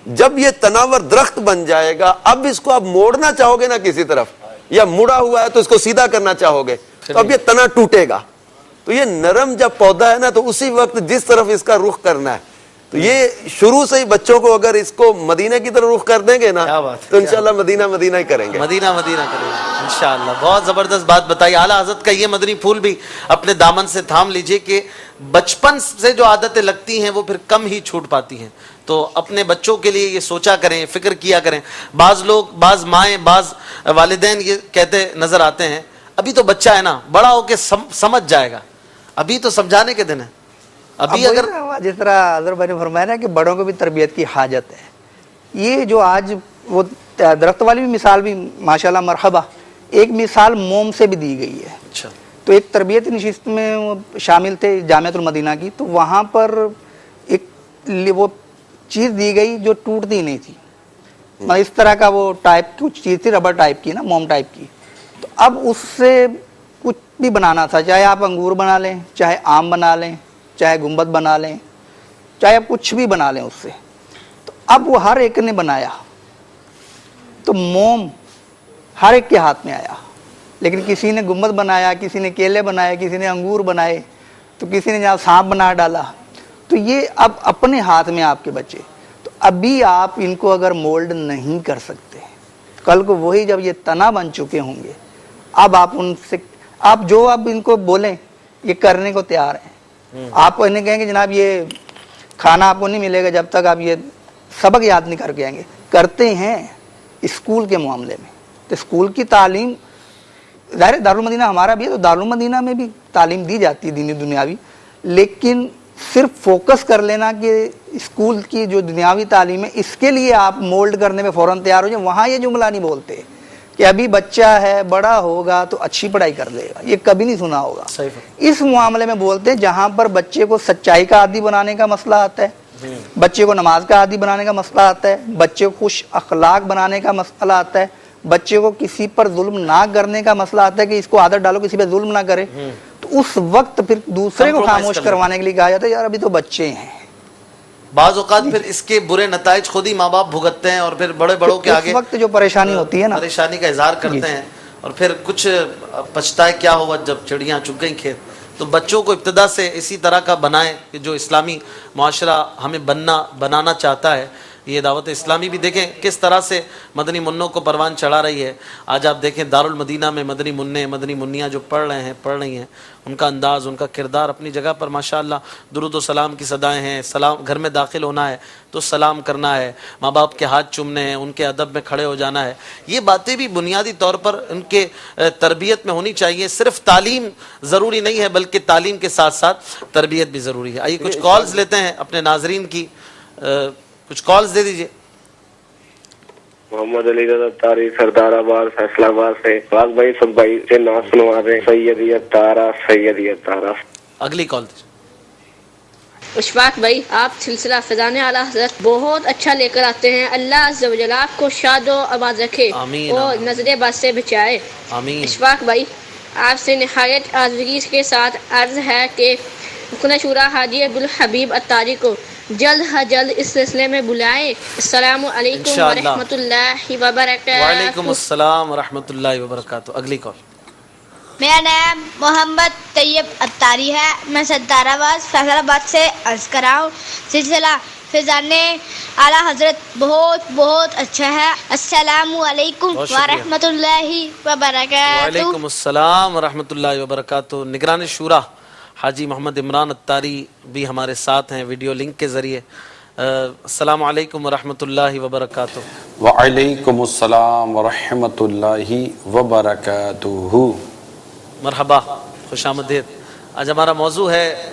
جب یہ تناور درخت بن جائے گا, اب اس کو آپ موڑنا چاہو گے نا کسی طرف, یا مڑا ہوا ہے تو اس کو سیدھا کرنا چاہو گے, تو اب یہ تنا ٹوٹے گا. تو یہ نرم جب پودا ہے نا, تو اسی وقت جس طرف اس کا رخ کرنا ہے, تو یہ شروع سے ہی بچوں کو اگر اس کو مدینہ کی طرف رخ کر دیں گے نا, تو انشاءاللہ مدینہ مدینہ ہی کریں گے. مدینہ مدینہ کریں گے انشاءاللہ. بہت زبردست بات بتائی. اعلیٰ حضرت کا یہ مدنی پھول بھی اپنے دامن سے تھام لیجئے کہ بچپن سے جو عادتیں لگتی ہیں وہ پھر کم ہی چھوٹ پاتی ہیں. تو اپنے بچوں کے لیے یہ سوچا کریں, فکر کیا کریں. بعض لوگ, بعض مائیں, بعض والدین یہ کہتے نظر آتے ہیں ابھی تو بچہ ہے نا, بڑا ہو کے سمجھ جائے گا, ابھی تو سمجھانے کے دن ہے. ابھی اگر جس طرح حضرت بھائی نے فرمایا نا کہ بڑوں کو بھی تربیت کی حاجت ہے, یہ جو آج وہ درخت والی بھی مثال بھی ماشاءاللہ مرحبا, ایک مثال موم سے بھی دی گئی ہے. اچھا. تو ایک تربیتی نشست میں وہ شامل تھے جامعۃ المدینہ کی, تو وہاں پر ایک وہ چیز دی گئی جو ٹوٹتی نہیں تھی, اس طرح کا وہ ٹائپ کچھ چیز تھی, ربر ٹائپ کی نا, موم ٹائپ کی. تو اب اس سے کچھ بھی بنانا تھا, چاہے آپ انگور بنا لیں, چاہے آم بنا لیں, چاہے گنبد بنا لیں, چاہے آپ کچھ بھی بنا لیں اس سے. تو اب وہ ہر ایک نے بنایا, تو موم ہر ایک کے ہاتھ میں آیا, لیکن کسی نے گنبد بنایا, کسی نے کیلے بنائے, کسی نے انگور بنائے, تو کسی نے جہاں سانپ بنا ڈالا. تو یہ اب اپنے ہاتھ میں آپ کے بچے. تو ابھی آپ ان کو اگر مولڈ نہیں کر سکتے, کل کو وہی جب یہ تنا بن چکے ہوں گے, اب آپ ان سے آپ جو اب ان کو بولیں یہ کرنے کو تیار ہیں. آپ انہیں کہیں گے جناب یہ کھانا آپ کو نہیں ملے گا جب تک آپ یہ سبق یاد نہیں کر کے آئیں گے. کرتے ہیں اسکول کے معاملے میں. تو اسکول کی تعلیم ظاہر دارالمدینہ ہمارا بھی ہے, تو دارالمدینہ میں بھی تعلیم دی جاتی ہے دینی دنیاوی, لیکن صرف فوکس کر لینا کہ اسکول کی جو دنیاوی تعلیم ہے اس کے لیے آپ مولڈ کرنے میں فوراً تیار ہو جائیں, وہاں یہ جملہ نہیں بولتے کہ ابھی بچہ ہے بڑا ہوگا تو اچھی پڑھائی کر لے گا، یہ کبھی نہیں سنا ہوگا۔ صحیح۔ اس معاملے میں بولتے ہیں جہاں پر بچے کو سچائی کا عادی بنانے کا مسئلہ آتا ہے، بچے کو نماز کا عادی بنانے کا مسئلہ آتا ہے، بچے کو خوش اخلاق بنانے کا مسئلہ آتا ہے، بچے کو کسی پر ظلم نہ کرنے کا مسئلہ آتا ہے کہ اس کو عادت ڈالو کسی پہ ظلم نہ کرے، تو اس وقت پھر دوسرے کو خاموش کروانے کے لیے کہا جاتا ہے یار ابھی تو بچے ہیں۔ بعض اوقات پھر اس کے برے نتائج خود ہی ماں باپ بھگتتے ہیں اور پھر بڑوں کے آگے اس وقت جو پریشانی ہوتی ہے نا، پریشانی کا اظہار کرتے ہیں اور پھر کچھ پچھتائے کیا ہوا جب چڑیاں چگ گئیں کھیت۔ تو بچوں کو ابتدا سے اسی طرح کا بنائیں کہ جو اسلامی معاشرہ ہمیں بنانا چاہتا ہے۔ یہ دعوت اسلامی بھی دیکھیں کس طرح سے مدنی منوں کو پروان چڑھا رہی ہے۔ آج آپ دیکھیں دارالمدینہ میں مدنی منع مدنی منیاں جو پڑھ رہی ہیں، ان کا انداز، ان کا کردار اپنی جگہ پر ماشاءاللہ، درود و سلام کی صدائیں ہیں، سلام گھر میں داخل ہونا ہے تو سلام کرنا ہے، ماں باپ کے ہاتھ چومنے ہیں، ان کے ادب میں کھڑے ہو جانا ہے۔ یہ باتیں بھی بنیادی طور پر ان کے تربیت میں ہونی چاہیے۔ صرف تعلیم ضروری نہیں ہے بلکہ تعلیم کے ساتھ ساتھ تربیت بھی ضروری ہے۔ آئیے کچھ کالز لیتے ہیں اپنے ناظرین کی، کچھ کالز دے دیجئے۔ محمد علی رضا تاری سردار آباد فیصلہ آباد سے فاض بھائی سب بھائی سے نعت سنوا دیں، سیدیت تارا سیدیت تارا۔ اگلی کال دیجئے۔ اشفاق بھائی آپ سلسلہ فیضان اعلیٰ حضرت بہت اچھا لے کر آتے ہیں، اللہ عز و جل آپ کو شاد و آباد رکھے آمین اور نظر بد سے بچائے۔ آمین۔ اشفاق بھائی آپ سے نہایت عاجزی کے ساتھ عرض ہے کہ رکن شورا حاجی عبدالحبیب اتاری کو جلد جلد اس سلسلے میں بلائیں۔ السلام علیکم انشاءاللہ۔ ورحمۃ اللہ وبرکاتہ۔ وعلیکم السلام ورحمۃ اللہ وبرکاتہ۔ اگلی کال۔ میرا نام محمد طیب اتاری ہے، میں سردار آباد فیصل آباد سے عرض کر رہا ہوں سلسلہ فیضان اعلیٰ حضرت بہت بہت اچھا ہے۔ السلام علیکم بہت شکریہ۔ ورحمۃ اللہ وبرکاتہ۔ وعلیکم السلام ورحمۃ اللہ وبرکاتہ۔ نگران شورا حاجی محمد عمران اتاری بھی ہمارے ساتھ ہیں ویڈیو لنک کے ذریعے۔ السلام علیکم ورحمۃ اللہ وبرکاتہ۔ وعلیکم السلام ورحمۃ اللہ وبرکاتہ۔ مرحبا، خوش آمدید۔ آج ہمارا موضوع ہے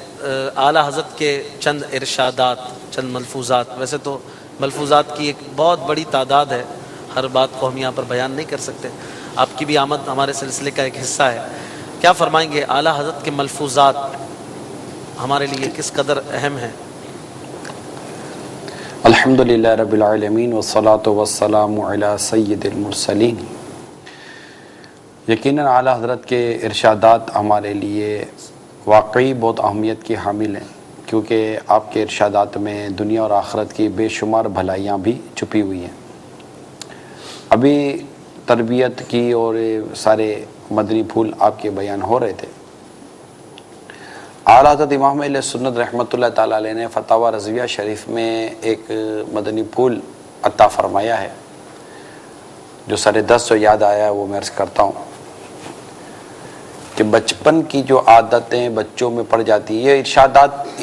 اعلیٰ حضرت کے چند ارشادات، چند ملفوظات۔ ویسے تو ملفوظات کی ایک بہت بڑی تعداد ہے، ہر بات کو ہم یہاں پر بیان نہیں کر سکتے۔ آپ کی بھی آمد ہمارے سلسلے کا ایک حصہ ہے۔ کیا فرمائیں گے اعلیٰ حضرت کے ملفوظات ہمارے لیے کس قدر اہم ہیں؟ الحمدللہ رب العالمین والصلاة والسلام علی سید المرسلین۔ یقیناً اعلیٰ حضرت کے ارشادات ہمارے لیے واقعی بہت اہمیت کی حامل ہیں، کیونکہ آپ کے ارشادات میں دنیا اور آخرت کی بے شمار بھلائیاں بھی چھپی ہوئی ہیں۔ ابھی تربیت کی اور سارے مدنی پھول آپ کے بیان ہو رہے تھے۔ اعلیٰ حضرت امام اہل سنت رحمۃ اللہ تعالیٰ علیہ نے فتاوی رضویہ شریف میں ایک مدنی پھول عطا فرمایا ہے، جو سر دست جو یاد آیا ہے وہ میں عرض کرتا ہوں کہ بچپن کی جو عادتیں بچوں میں پڑ جاتی ہیں، یہ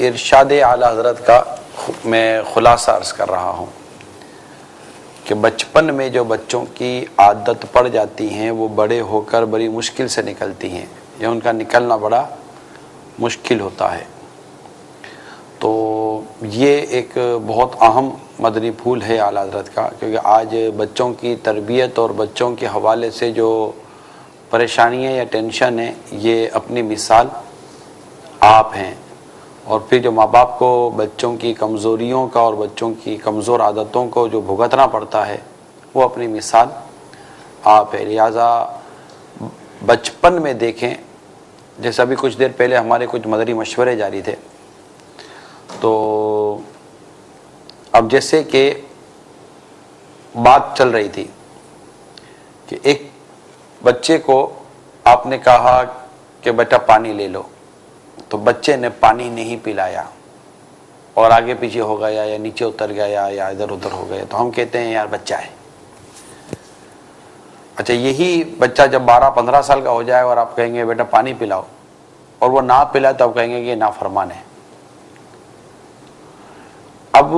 ارشاد اعلیٰ حضرت کا میں خلاصہ عرض کر رہا ہوں کہ بچپن میں جو بچوں کی عادت پڑ جاتی ہیں وہ بڑے ہو کر بڑی مشکل سے نکلتی ہیں، یا ان کا نکلنا بڑا مشکل ہوتا ہے۔ تو یہ ایک بہت اہم مدنی پھول ہے اعلیٰ حضرت کا، کیونکہ آج بچوں کی تربیت اور بچوں کے حوالے سے جو پریشانیاں یا ٹینشن ہے، یہ اپنی مثال آپ ہیں، اور پھر جو ماں باپ کو بچوں کی کمزوریوں کا اور بچوں کی کمزور عادتوں کو جو بھگتنا پڑتا ہے وہ اپنی مثال آپ ہے۔ لہٰذا بچپن میں دیکھیں، جیسے ابھی کچھ دیر پہلے ہمارے کچھ مدنی مشورے جاری تھے، تو اب جیسے کہ بات چل رہی تھی کہ ایک بچے کو آپ نے کہا کہ بیٹا پانی لے لو، تو بچے نے پانی نہیں پلایا اور آگے پیچھے ہو گیا یا نیچے اتر گیا یا ادھر ادھر ہو گیا، تو ہم کہتے ہیں یار بچہ ہے۔ اچھا، یہی بچہ جب 12-15 سال کا ہو جائے اور آپ کہیں گے بیٹا پانی پلاؤ اور وہ نہ پلائے تو آپ کہیں گے کہ یہ نافرمان ہے۔ اب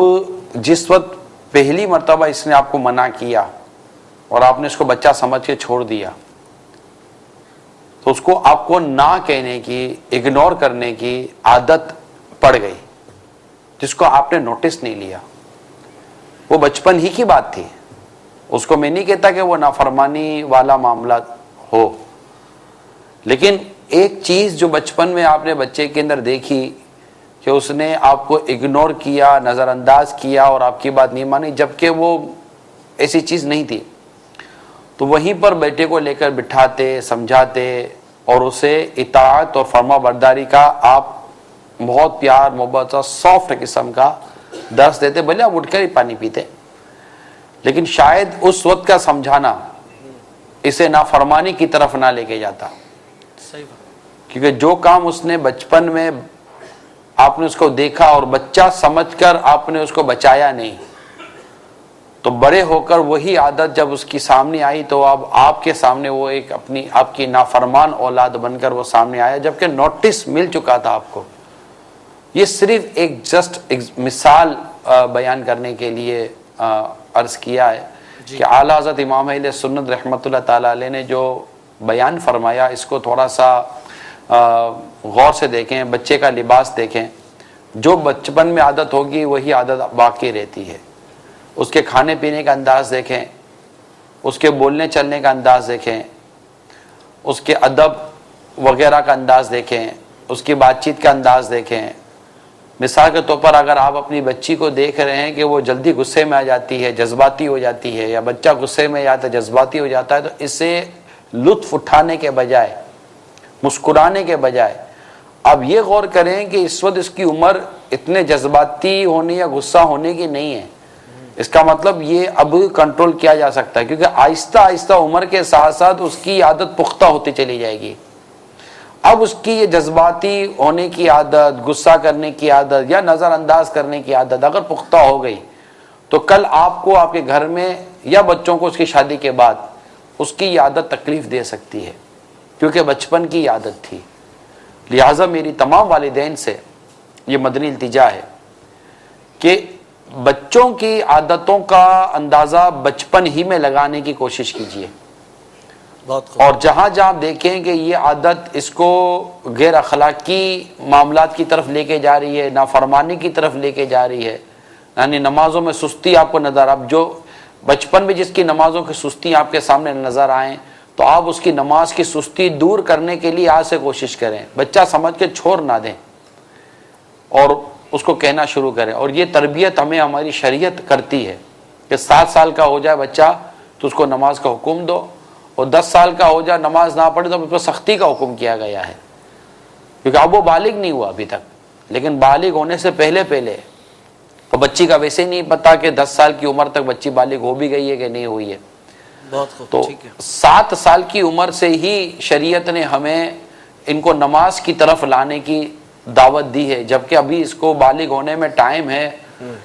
جس وقت پہلی مرتبہ اس نے آپ کو منع کیا اور آپ نے اس کو بچہ سمجھ کے چھوڑ دیا، تو اس کو آپ کو نہ کہنے کی، اگنور کرنے کی عادت پڑ گئی، جس کو آپ نے نوٹس نہیں لیا۔ وہ بچپن ہی کی بات تھی، اس کو میں نہیں کہتا کہ وہ نافرمانی والا معاملہ ہو، لیکن ایک چیز جو بچپن میں آپ نے بچے کے اندر دیکھی کہ اس نے آپ کو اگنور کیا، نظر انداز کیا اور آپ کی بات نہیں مانی، جبکہ وہ ایسی چیز نہیں تھی، تو وہیں پر بیٹے کو لے کر بٹھاتے، سمجھاتے اور اسے اطاعت اور فرما برداری کا آپ بہت پیار محبت اور سافٹ قسم کا درس دیتے، بھلے آپ اٹھ کر ہی پانی پیتے، لیکن شاید اس وقت کا سمجھانا اسے نافرمانی کی طرف نہ لے کے جاتا، کیونکہ جو کام اس نے بچپن میں آپ نے اس کو دیکھا اور بچہ سمجھ کر آپ نے اس کو بچایا نہیں، تو بڑے ہو کر وہی عادت جب اس کی سامنے آئی تو اب آپ کے سامنے وہ ایک اپنی آپ کی نافرمان اولاد بن کر وہ سامنے آیا، جبکہ نوٹس مل چکا تھا آپ کو۔ یہ صرف ایک جسٹ مثال بیان کرنے کے لیے عرض کیا ہے کہ اعلیٰ حضرت امام اہل سنت رحمۃ اللہ تعالیٰ علیہ نے جو بیان فرمایا اس کو تھوڑا سا غور سے دیکھیں، بچے کا لباس دیکھیں، جو بچپن میں عادت ہوگی وہی عادت باقی رہتی ہے، اس کے کھانے پینے کا انداز دیکھیں، اس کے بولنے چلنے کا انداز دیکھیں، اس کے ادب وغیرہ کا انداز دیکھیں، اس کی بات چیت کا انداز دیکھیں۔ مثال کے طور پر اگر آپ اپنی بچی کو دیکھ رہے ہیں کہ وہ جلدی غصے میں آ جاتی ہے، جذباتی ہو جاتی ہے، یا بچہ غصے میں یا جذباتی ہو جاتا ہے، تو اسے لطف اٹھانے کے بجائے، مسکرانے کے بجائے اب یہ غور کریں کہ اس وقت اس کی عمر اتنے جذباتی ہونے یا غصہ ہونے کی نہیں ہے، اس کا مطلب یہ اب کنٹرول کیا جا سکتا ہے، کیونکہ آہستہ آہستہ عمر کے ساتھ ساتھ اس کی عادت پختہ ہوتی چلی جائے گی۔ اب اس کی یہ جذباتی ہونے کی عادت، غصہ کرنے کی عادت یا نظر انداز کرنے کی عادت اگر پختہ ہو گئی تو کل آپ کو آپ کے گھر میں یا بچوں کو اس کی شادی کے بعد اس کی یہ عادت تکلیف دے سکتی ہے، کیونکہ بچپن کی عادت تھی۔ لہٰذا میری تمام والدین سے یہ مدنی التجا ہے کہ بچوں کی عادتوں کا اندازہ بچپن ہی میں لگانے کی کوشش کیجیے، اور جہاں جہاں دیکھیں کہ یہ عادت اس کو غیر اخلاقی معاملات کی طرف لے کے جا رہی ہے، نافرمانی کی طرف لے کے جا رہی ہے، یعنی نمازوں میں سستی آپ کو نظر، اب جو بچپن میں جس کی نمازوں کی سستی آپ کے سامنے نظر آئیں تو آپ اس کی نماز کی سستی دور کرنے کے لیے آج سے کوشش کریں، بچہ سمجھ کے چھوڑ نہ دیں اور اس کو کہنا شروع کریں۔ اور یہ تربیت ہمیں ہماری شریعت کرتی ہے کہ 7 سال کا ہو جائے بچہ تو اس کو نماز کا حکم دو، اور 10 سال کا ہو جائے نماز نہ پڑھے تو اس پر سختی کا حکم کیا گیا ہے، کیونکہ اب وہ بالغ نہیں ہوا ابھی تک، لیکن بالغ ہونے سے پہلے اور بچی کا ویسے نہیں پتا کہ 10 سال کی عمر تک بچی بالغ ہو بھی گئی ہے کہ نہیں ہوئی ہے، تو 7 سال کی عمر سے ہی شریعت نے ہمیں ان کو نماز کی طرف لانے کی دعوت دی ہے، جبکہ ابھی اس کو بالغ ہونے میں ٹائم ہے۔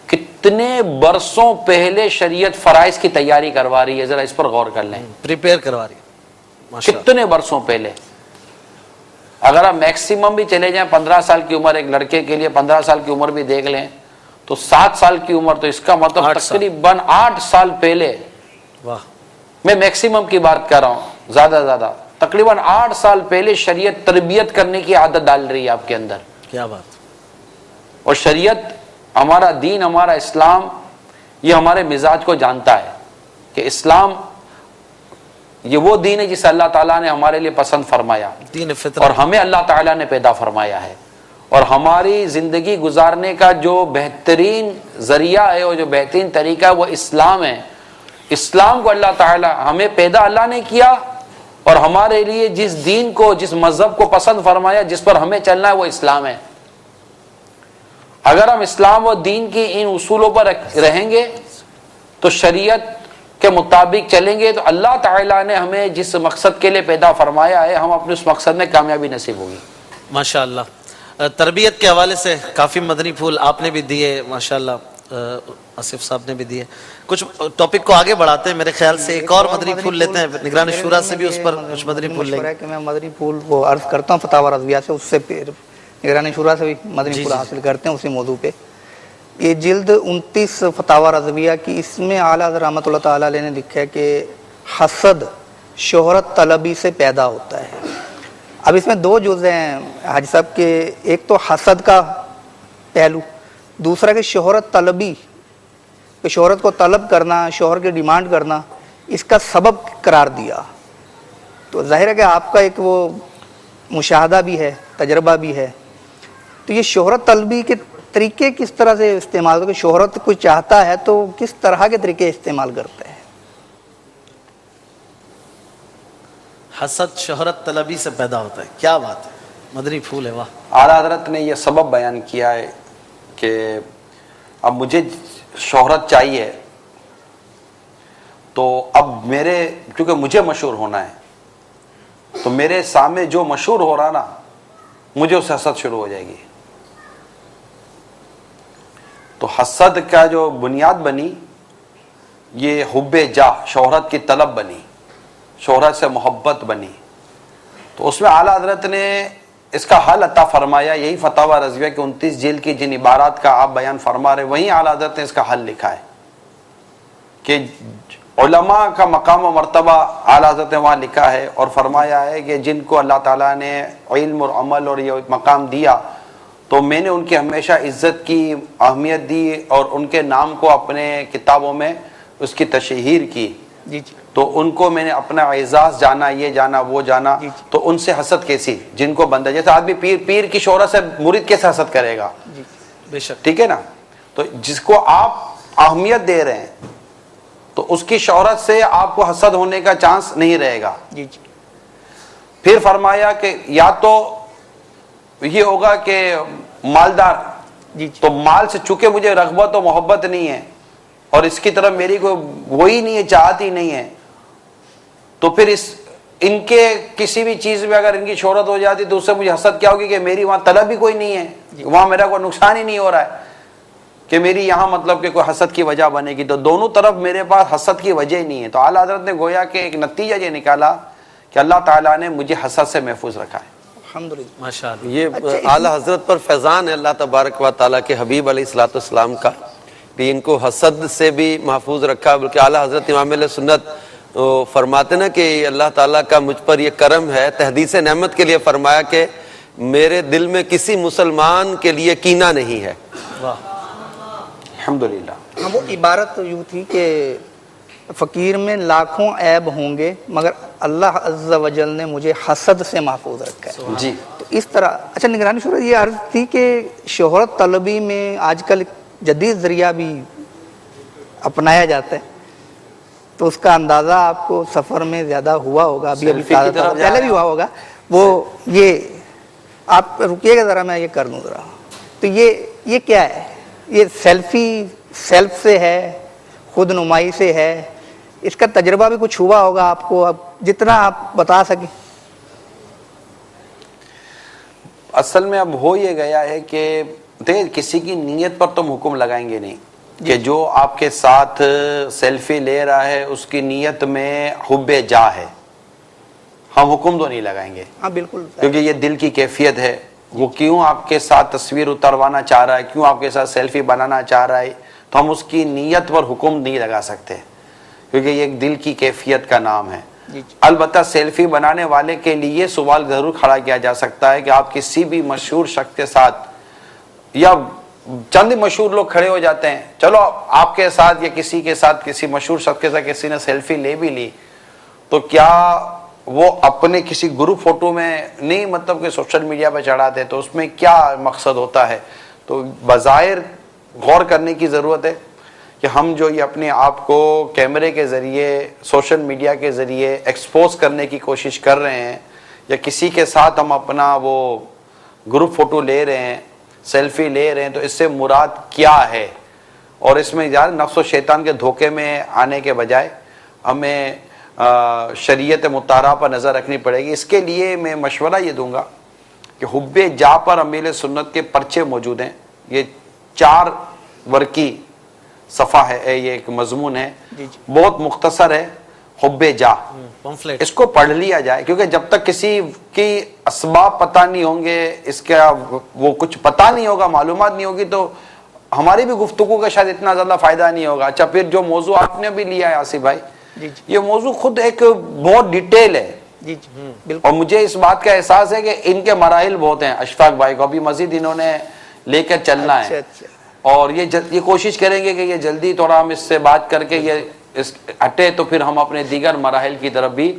کتنے برسوں پہلے شریعت فرائض کی تیاری کروا رہی ہے، ذرا اس پر غور کر لیں، پریپیئر کروا رہی ہے، کتنے برسوں پہلے۔ اگر آپ میکسیمم بھی چلے جائیں 15 سال کی عمر، ایک لڑکے کے لیے 15 سال کی عمر بھی دیکھ لیں تو 7 سال کی عمر، تو اس کا مطلب تقریباً 8 سال پہلے، میں میکسیمم کی بات کر رہا ہوں، زیادہ تقریباً 8 سال پہلے شریعت تربیت کرنے کی عادت ڈال رہی ہے آپ کے اندر۔ کیا بات! اور شریعت، ہمارا دین، ہمارا اسلام یہ ہمارے مزاج کو جانتا ہے کہ اسلام یہ وہ دین ہے جسے اللہ تعالیٰ نے ہمارے لیے پسند فرمایا، دین فطرت، اور ہمیں اللہ تعالیٰ نے پیدا فرمایا ہے، اور ہماری زندگی گزارنے کا جو بہترین ذریعہ ہے اور جو بہترین طریقہ ہے وہ اسلام ہے۔ اسلام کو اللہ تعالیٰ، ہمیں پیدا اللہ نے کیا، اور ہمارے لیے جس دین کو، جس مذہب کو پسند فرمایا، جس پر ہمیں چلنا ہے وہ اسلام ہے۔ اگر ہم اسلام و دین کی ان اصولوں پر رہیں گے تو شریعت کے مطابق چلیں گے تو اللہ تعالیٰ نے ہمیں جس مقصد کے لیے پیدا فرمایا ہے، ہم اپنے اس مقصد میں کامیابی نصیب ہوگی۔ ماشاءاللہ، تربیت کے حوالے سے کافی مدنی پھول آپ نے بھی دیے، ماشاءاللہ آصف صاحب نے بھی دیے۔ کچھ ٹاپک کو آگے بڑھاتے ہیں، میرے خیال سے ایک اور مدنی پھول لیتے ہیں، نگران شورا سے بھی اس پر کچھ مدنی پھول لیں گے۔ کہ میں مدنی پھول وہ عرض کرتا ہوں فتاوی رضویہ سے، اس سے پھر نگران شورا سے بھی مدنی پھول حاصل کرتے ہیں اسی موضوع پہ۔ یہ جلد 29 فتاوی رضویہ کی، اس میں اعلیٰ حضرت رحمۃ اللہ تعالیٰ علیہ نے لکھا ہے کہ حسد شہرت طلبی سے پیدا ہوتا ہے۔ اب اس میں 2 جزء ہیں حاجی صاحب کے، ایک تو حسد کا پہلو، دوسرا کہ شہرت طلبی، کہ شہرت کو طلب کرنا، شوہر کی ڈیمانڈ کرنا، اس کا سبب قرار دیا. تو ظاہر ہے کہ آپ کا ایک وہ مشاہدہ بھی ہے, تجربہ بھی ہے. تو یہ شہرت طلبی کے طریقے کس طرح سے استعمال کرتے ہیں؟ شہرت کوئی چاہتا ہے تو کس طرح کے طریقے استعمال کرتے ہیں؟ حسد شہرت طلبی سے پیدا ہوتا ہے. کیا بات ہے, مدنی پھول ہے, واہ. اعلیٰ حضرت نے یہ سبب بیان کیا ہے کہ اب مجھے شہرت چاہیے تو اب کیونکہ مجھے مشہور ہونا ہے تو میرے سامنے جو مشہور ہو رہا نا مجھے اس سے حسد شروع ہو جائے گی. تو حسد کا جو بنیاد بنی یہ حب جاہ, شہرت کی طلب بنی, شہرت سے محبت بنی. تو اس میں اعلیٰ حضرت نے اس کا حل عطا فرمایا. یہی فتاوی رضویہ کے 29 جلد کی جن عبارات کا آپ بیان فرما رہے وہیں اعلیٰ حضرت نے اس کا حل لکھا ہے کہ علماء کا مقام و مرتبہ اعلیٰ حضرت نے وہاں لکھا ہے اور فرمایا ہے کہ جن کو اللہ تعالیٰ نے علم اور عمل اور یہ مقام دیا تو میں نے ان کی ہمیشہ عزت کی, اہمیت دی اور ان کے نام کو اپنے کتابوں میں اس کی تشہیر کی. جی تو ان کو میں نے اپنا اعزاز جانا, یہ جانا, وہ جانا. تو ان سے حسد کیسی, جن کو بندہ, جیسے آدمی پیر کی شہرت سے مرید کیسے حسد کرے گا؟ بے شک. ٹھیک ہے نا. تو جس کو آپ اہمیت دے رہے ہیں تو اس کی شہرت سے آپ کو حسد ہونے کا چانس نہیں رہے گا. پھر فرمایا کہ یا تو یہ ہوگا کہ مالدار, تو مال سے چونکہ مجھے رغبت و محبت نہیں ہے اور اس کی طرف میری کوئی وہی نہیں ہے, چاہت ہی نہیں ہے, تو پھر ان کے کسی بھی چیز میں اگر ان کی شہرت ہو جاتی تو اس سے مجھے حسد کیا ہوگی کہ میری وہاں طلب ہی کوئی نہیں ہے, وہاں میرا کوئی نقصان ہی نہیں ہو رہا ہے کہ میری یہاں مطلب کہ کوئی حسد کی وجہ بنے گی. تو دونوں طرف میرے پاس حسد کی وجہ ہی نہیں ہے. تو اعلیٰ حضرت نے گویا کہ ایک نتیجہ یہ نکالا کہ اللہ تعالیٰ نے مجھے حسد سے محفوظ رکھا ہے. الحمدللہ. ماشاءاللہ. یہ اعلیٰ حضرت پر فیضان ہے اللہ تبارک و تعالیٰ کے حبیب علیہ الصلوۃ والسلام کا کہ ان کو حسد سے بھی محفوظ رکھا. بلکہ اعلیٰ حضرت امام اہل سنت فرماتے نا کہ اللہ تعالیٰ کا مجھ پر یہ کرم ہے, تحدیث نعمت کے لیے فرمایا کہ میرے دل میں کسی مسلمان کے لیے کینہ نہیں ہے. الحمدللہ. وہ عبارت یوں تھی کہ فقیر میں لاکھوں عیب ہوں گے مگر اللہ عز و جل نے مجھے حسد سے محفوظ رکھا ہے. جی. تو اس طرح اچھا نگرانی شورا یہ عرض تھی کہ شہرت طلبی میں آج کل جدید ذریعہ بھی اپنایا جاتا ہے تو اس کا اندازہ آپ کو سفر میں زیادہ ہوا ہوگا, ابھی پہلے بھی ہوا ہوگا. وہ یہ آپ رکیے گا ذرا, میں یہ کر دوں ذرا. تو یہ کیا ہے؟ یہ سیلفی سیلف سے ہے, خود نمائی سے ہے, اس کا تجربہ بھی کچھ ہوا ہوگا آپ کو, اب جتنا آپ بتا سکیں. اصل میں اب ہو یہ گیا ہے کہ دیکھ کسی کی نیت پر تم حکم لگائیں گے نہیں کہ جو آپ کے ساتھ سیلفی لے رہا ہے اس کی نیت میں حب جاہ ہے, ہم حکم تو نہیں لگائیں گے. ہاں بالکل, کیونکہ یہ دل کی کیفیت ہے. وہ کیوں آپ کے ساتھ تصویر اتروانا چاہ رہا ہے, کیوں آپ کے ساتھ سیلفی بنانا چاہ رہا ہے, تو ہم اس کی نیت پر حکم نہیں لگا سکتے کیونکہ یہ ایک دل کی کیفیت کا نام ہے. البتہ سیلفی بنانے والے کے لیے سوال ضرور کھڑا کیا جا سکتا ہے کہ آپ کسی بھی مشہور شخص کے ساتھ یا چند مشہور لوگ کھڑے ہو جاتے ہیں, چلو آپ کے ساتھ یا کسی کے ساتھ, کسی مشہور شخص کے ساتھ کسی نے سیلفی لے بھی لی تو کیا وہ اپنے کسی گروپ فوٹو میں نہیں مطلب کہ سوشل میڈیا پہ چڑھاتے, تو اس میں کیا مقصد ہوتا ہے؟ تو بظاہر غور کرنے کی ضرورت ہے کہ ہم جو یہ اپنے آپ کو کیمرے کے ذریعے سوشل میڈیا کے ذریعے ایکسپوز کرنے کی کوشش کر رہے ہیں یا کسی کے ساتھ ہم اپنا وہ گروپ فوٹو لے رہے ہیں, سیلفی لے رہے ہیں, تو اس سے مراد کیا ہے؟ اور اس میں یار نفس و شیطان کے دھوکے میں آنے کے بجائے ہمیں شریعت مطالعہ پر نظر رکھنی پڑے گی. اس کے لیے میں مشورہ یہ دوں گا کہ حب جا پر امیل سنت کے پرچے موجود ہیں. یہ 4 ورقی صفحہ ہے, یہ ایک مضمون ہے, بہت مختصر ہے, حب جا. اس کو پڑھ لیا جائے کیونکہ جب تک کسی کی اسباب پتہ نہیں ہوں گے, اس کا وہ کچھ پتہ نہیں ہوگا, معلومات نہیں ہوگی, تو ہماری بھی گفتگو کا شاید اتنا زیادہ فائدہ نہیں ہوگا. اچھا پھر جو موضوع آپ نے بھی لیا ہے آصف بھائی, یہ موضوع خود ایک بہت ڈیٹیل ہے اور مجھے اس بات کا احساس ہے کہ ان کے مراحل بہت ہیں. اشفاق بھائی کو ابھی مزید انہوں نے لے کر چلنا ہے اور یہ کوشش کریں گے کہ یہ جلدی تھوڑا ہم اس سے بات کر کے یہ اس ہٹے تو پھر ہم اپنے دیگر مراحل کی طرف بھی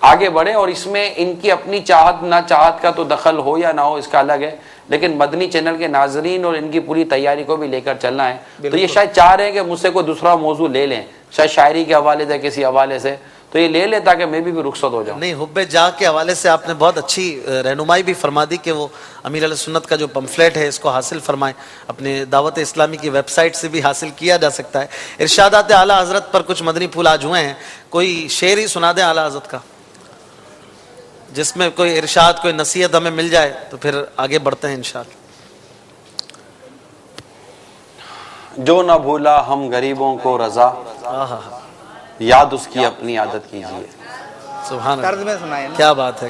آگے بڑھیں. اور اس میں ان کی اپنی چاہت نہ چاہت کا تو دخل ہو یا نہ ہو اس کا الگ ہے, لیکن مدنی چینل کے ناظرین اور ان کی پوری تیاری کو بھی لے کر چلنا ہے. تو یہ شاید چاہ رہے ہیں کہ مجھ سے کوئی دوسرا موضوع لے لیں, شاید شاعری کے حوالے سے کسی حوالے سے, تو یہ لے لیں تاکہ میں بھی رخصت ہو جاؤں. نہیں, حب جاہ کے حوالے سے آپ نے بہت اچھی رہنمائی بھی فرما دی کہ وہ امیر علیہ سنت کا جو پمفلیٹ ہے اس کو حاصل فرمائیں. اپنے دعوت اسلامی کی ویب سائٹ سے بھی حاصل کیا جا سکتا ہے. ارشادات اعلیٰ حضرت پر کچھ مدنی پھول آج ہوئے ہیں, کوئی شعر ہی سنا دیں اعلیٰ حضرت کا, جس میں کوئی ارشاد کوئی نصیحت ہمیں مل جائے تو پھر آگے بڑھتے ہیں انشاءاللہ. جو نہ بھولا ہم غریبوں کو رضا, یاد اس کی اپنی عادت کیجیے. سبحان طرز اللہ, میں سنائے نا, کیا بات ہے,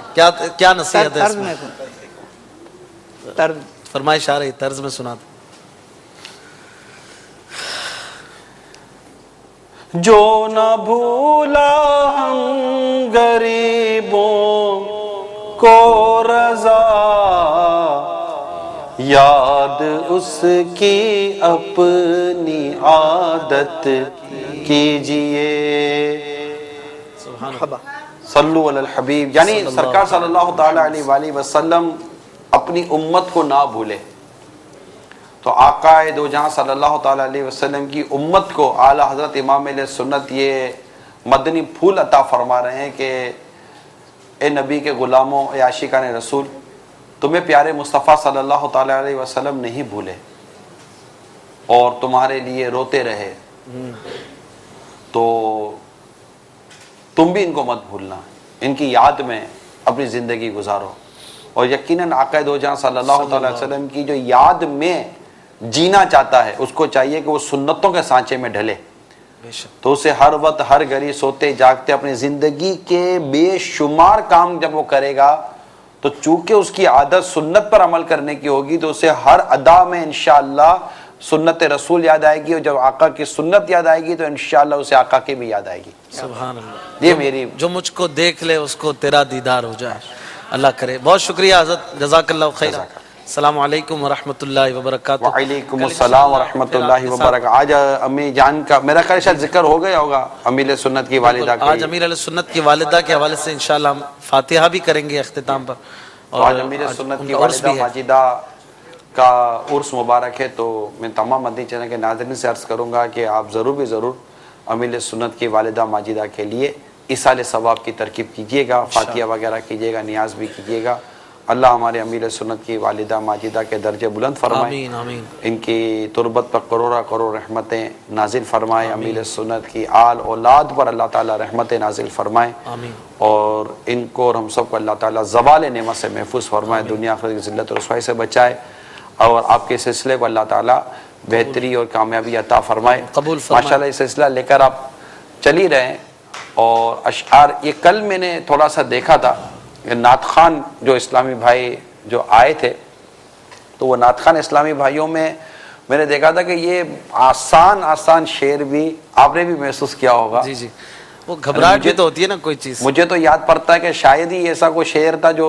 کیا نصیحت ہے طرز اس میں؟ میں سنائے, طرز فرمائش آ رہی, طرز میں سنا دیں. جو نہ بھولا ہم غریبوں کو رضا, یاد اس کی اپنی عادت کیجئے. صلو علی الحبیب, یعنی سرکار صلی اللہ تعالی علیہ وآلہ وسلم اپنی امت کو نہ بھولے. تو آقا دو جہاں صلی اللہ تعالی علیہ وسلم کی امت کو اعلیٰ حضرت امام علیہ سنت یہ مدنی پھول عطا فرما رہے ہیں کہ اے نبی کے غلاموں, اے عاشقان رسول, تمہیں پیارے مصطفیٰ صلی اللہ تعالی علیہ وسلم نہیں بھولے اور تمہارے لیے روتے رہے, تو تم بھی ان کو مت بھولنا, ان کی یاد میں اپنی زندگی گزارو. اور یقیناً آقا دو جہاں صلی اللہ تعالی علیہ وسلم کی جو یاد میں جینا چاہتا ہے اس کو چاہیے کہ وہ سنتوں کے سانچے میں ڈھلے. تو اسے ہر وقت ہر گھڑی سوتے جاگتے اپنی زندگی کے بے شمار کام جب وہ کرے گا تو چونکہ اس کی عادت سنت پر عمل کرنے کی ہوگی تو اسے ہر ادا میں انشاءاللہ سنت رسول یاد آئے گی, اور جب آقا کی سنت یاد آئے گی تو انشاءاللہ اسے آقا کی بھی یاد آئے گی. سبحان اللہ. یہ میری جو مجھ کو دیکھ لے اس کو تیرا دیدار ہو جائے, اللہ کرے. بہت شکریہ حضرت, جزاک اللہ خیر. السلام علیکم ورحمۃ اللہ وبرکاتہ. وعلیکم السلام ورحمۃ اللہ وبرکاتہ. آج امی جان کا میرا خیال شاید ذکر ہو گیا ہوگا, امیر سنت کی والدہ کا. آج امیر علیہ سنت کی والدہ کے حوالے سے انشاءاللہ ہم فاتحہ بھی کریں گے اختتام پر. اور آج امیر سنت کی والدہ ماجدہ کا عرس مبارک ہے, تو میں تمام مدنی چینل کے ناظرین سے عرض کروں گا کہ آپ ضرور امیر سنت کی والدہ ماجدہ کے لیے ایصال ثواب کی ترکیب کیجیے گا, فاتحہ وغیرہ کیجیے گا, نیاز بھی کیجیے گا. اللہ ہمارے امیر سنت کی والدہ ماجدہ کے درجے بلند فرمائے, آمین آمین. ان کی تربت پر کروڑ رحمتیں نازل فرمائے. امیر سنت کی آل اولاد پر اللہ تعالی رحمتیں نازل فرمائے, آمین. اور ان کو اور ہم سب کو اللہ تعالی زوال نعمت سے محفوظ فرمائے, دنیا آخرت کی ذلت و رسوائی سے بچائے, اور آپ کے سلسلے کو اللہ تعالی بہتری اور کامیابی عطا فرمائے. قبول فرمائے. ماشاءاللہ یہ سلسلہ لے کر آپ چل ہی رہے ہیں. اور اشعار, یہ کل میں نے تھوڑا سا دیکھا تھا, نعت خوان جو اسلامی بھائی جو آئے تھے, تو وہ نعت خوان اسلامی بھائیوں میں نے دیکھا تھا کہ یہ آسان شعر بھی آپ نے بھی محسوس کیا ہوگا. جی, وہ گھبراہٹ بھی تو ہوتی ہے نا کوئی چیز. مجھے تو یاد پڑتا ہے کہ شاید ہی ایسا کوئی شعر تھا جو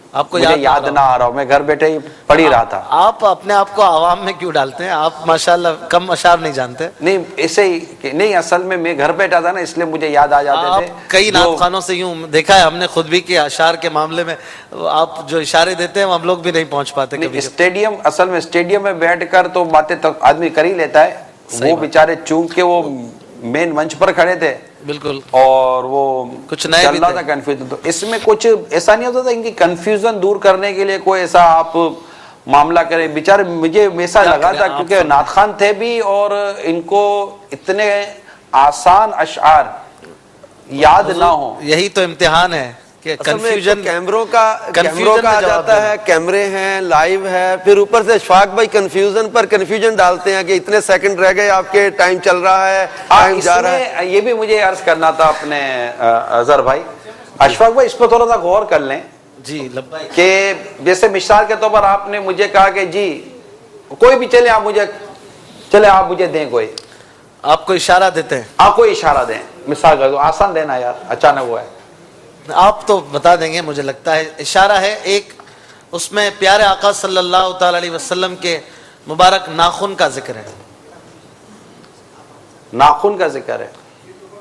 آپ کو مجھے یاد نہ آ رہا ہو, میں گھر بیٹھے ہی پڑھ ہی رہا تھا. آپ اپنے آپ کو عوام میں کیوں ڈالتے ہیں؟ آپ ماشاءاللہ کم اشعار نہیں جانتے. نہیں ایسے ہی نہیں, اصل میں گھر بیٹھا تھا نا, اس لیے مجھے یاد آ جاتے تھے. کئی نعت خوانوں سے یوں دیکھا ہے ہم نے خود بھی کہ اشعار کے معاملے میں آپ جو اشارے دیتے ہیں ہم لوگ بھی نہیں پہنچ پاتے. اسٹیڈیم, اصل میں اسٹیڈیم میں بیٹھ کر تو باتیں آدمی کر ہی لیتا ہے. وہ بیچارے چونکہ وہ مین منچ پر کھڑے تھے بالکل, اور وہ کچھ نئے چل رہا تھا کنفیوژن, تو اس میں کچھ ایسا نہیں ہوتا تھا ان کی کنفیوژن دور کرنے کے لیے کوئی ایسا آپ معاملہ کریں. بیچارے مجھے ایسا لگا تھا کیونکہ نعت خوان تھے بھی اور ان کو اتنے آسان اشعار یاد نہ ہوں. یہی تو امتحان ہے کہ کنفیوژن کیمروں کا آ جاتا ہے, کیمرے ہیں, لائیو ہے, پھر اوپر سے اشفاق بھائی کنفیوژن پر کنفیوژن ڈالتے ہیں کہ اتنے سیکنڈ رہ گئے آپ کے, ٹائم چل رہا ہے, ٹائم جا رہا ہے. یہ بھی مجھے عرض کرنا تھا اپنے اظہر بھائی, اشفاق بھائی اس پہ تھوڑا سا غور کر لیں. جی لبیک. کہ جیسے مثال کے طور پر آپ نے مجھے کہا کہ جی کوئی بھی چلے آپ مجھے دیں, کوئی آپ کو اشارہ دیتے ہیں, آپ کو اشارہ دیں, مثال کر دو, آسان دینا یار, اچانک ہوا ہے. آپ تو بتا دیں گے, مجھے لگتا ہے اشارہ ہے ایک, اس میں پیارے آقا صلی اللہ تعالی علیہ وسلم کے مبارک ناخن کا ذکر ہے. ناخن کا ذکر ہے,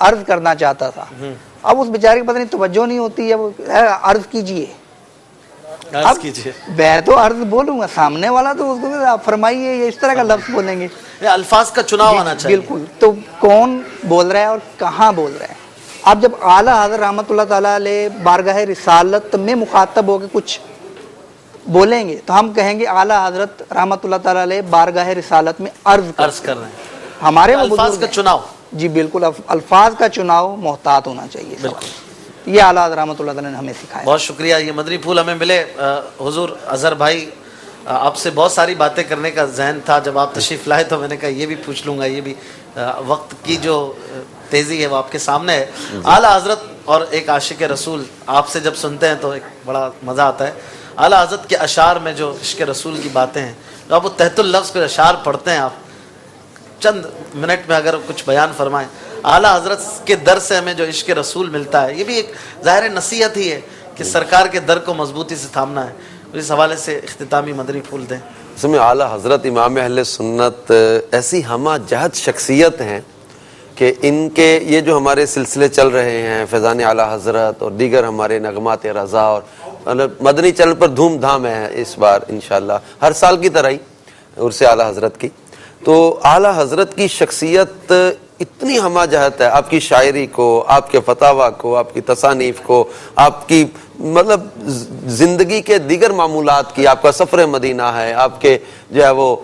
عرض کرنا چاہتا تھا. اب اس بیچارے کی پتہ نہیں توجہ نہیں ہوتی ہے, وہ عرض کیجئے. اب میں تو عرض بولوں گا, سامنے والا تو اس کو آپ فرمائیے, یہ اس طرح کا لفظ بولیں گے. الفاظ کا چناؤ آنا چاہیے. بالکل. تو کون بول رہا ہے اور کہاں بول رہا ہے. اب جب اعلیٰ حضرت رحمۃ اللہ تعالیٰ علیہ بارگاہ رسالت میں مخاطب ہو کے کچھ بولیں گے تو ہم کہیں گے اعلیٰ حضرت رحمۃ اللہ تعالیٰ علیہ بارگاہ رسالت میں عرض کر رہے ہیں. ہمارے الفاظ کا چناؤ, جی بالکل, الفاظ کا چناؤ محتاط ہونا چاہیے. یہ اعلیٰ حضرت رحمۃ اللہ تعالیٰ نے ہمیں سکھایا. بہت شکریہ. یہ مدنی پھول ہمیں ملے. حضور اظہر بھائی, آپ سے بہت ساری باتیں کرنے کا ذہن تھا, جب آپ تشریف لائے تو میں نے کہا یہ بھی پوچھ لوں گا. یہ بھی وقت کی جو تیزی ہے وہ آپ کے سامنے ہے. اعلیٰ حضرت اور ایک عاشق رسول, آپ سے جب سنتے ہیں تو ایک بڑا مزہ آتا ہے. اعلیٰ حضرت کے اشعار میں جو عشق رسول کی باتیں ہیں, جو آپ وہ تحت اللفظ پہ اشعار پڑھتے ہیں, آپ چند منٹ میں اگر کچھ بیان فرمائیں. اعلیٰ حضرت کے در سے ہمیں جو عشق رسول ملتا ہے, یہ بھی ایک ظاہر نصیحت ہی ہے کہ سرکار کے در کو مضبوطی سے تھامنا ہے. اس حوالے سے اختتامی مدنی پھول دیں. اس میں اعلیٰ حضرت امام اہل سنت ایسی ہمہ جہت شخصیت ہیں کہ ان کے یہ جو ہمارے سلسلے چل رہے ہیں, فیضان اعلیٰ حضرت اور دیگر ہمارے نغمات رضا, اور مدنی چینل پر دھوم دھام ہے اس بار انشاءاللہ, ہر سال کی طرح ہی عرس اعلیٰ حضرت کی. تو اعلیٰ حضرت کی شخصیت اتنی ہمہ جہت ہے, آپ کی شاعری کو, آپ کے فتاویٰ کو, آپ کی تصانیف کو, آپ کی مطلب زندگی کے دیگر معمولات کی, آپ کا سفر مدینہ ہے, آپ کے جو ہے وہ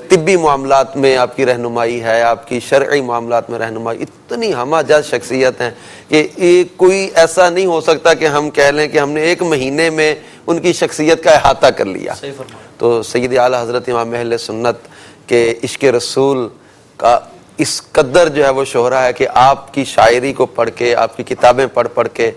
طبی معاملات میں آپ کی رہنمائی ہے, آپ کی شرعی معاملات میں رہنمائی, اتنی ہمہ جہت شخصیت ہیں کہ کوئی ایسا نہیں ہو سکتا کہ ہم کہہ لیں کہ ہم نے ایک مہینے میں ان کی شخصیت کا احاطہ کر لیا. تو سید اعلیٰ حضرت امام اہل سنت کے عشق رسول کا اس قدر جو ہے وہ شہرہ ہے کہ آپ کی شاعری کو پڑھ کے, آپ کی کتابیں پڑھ کے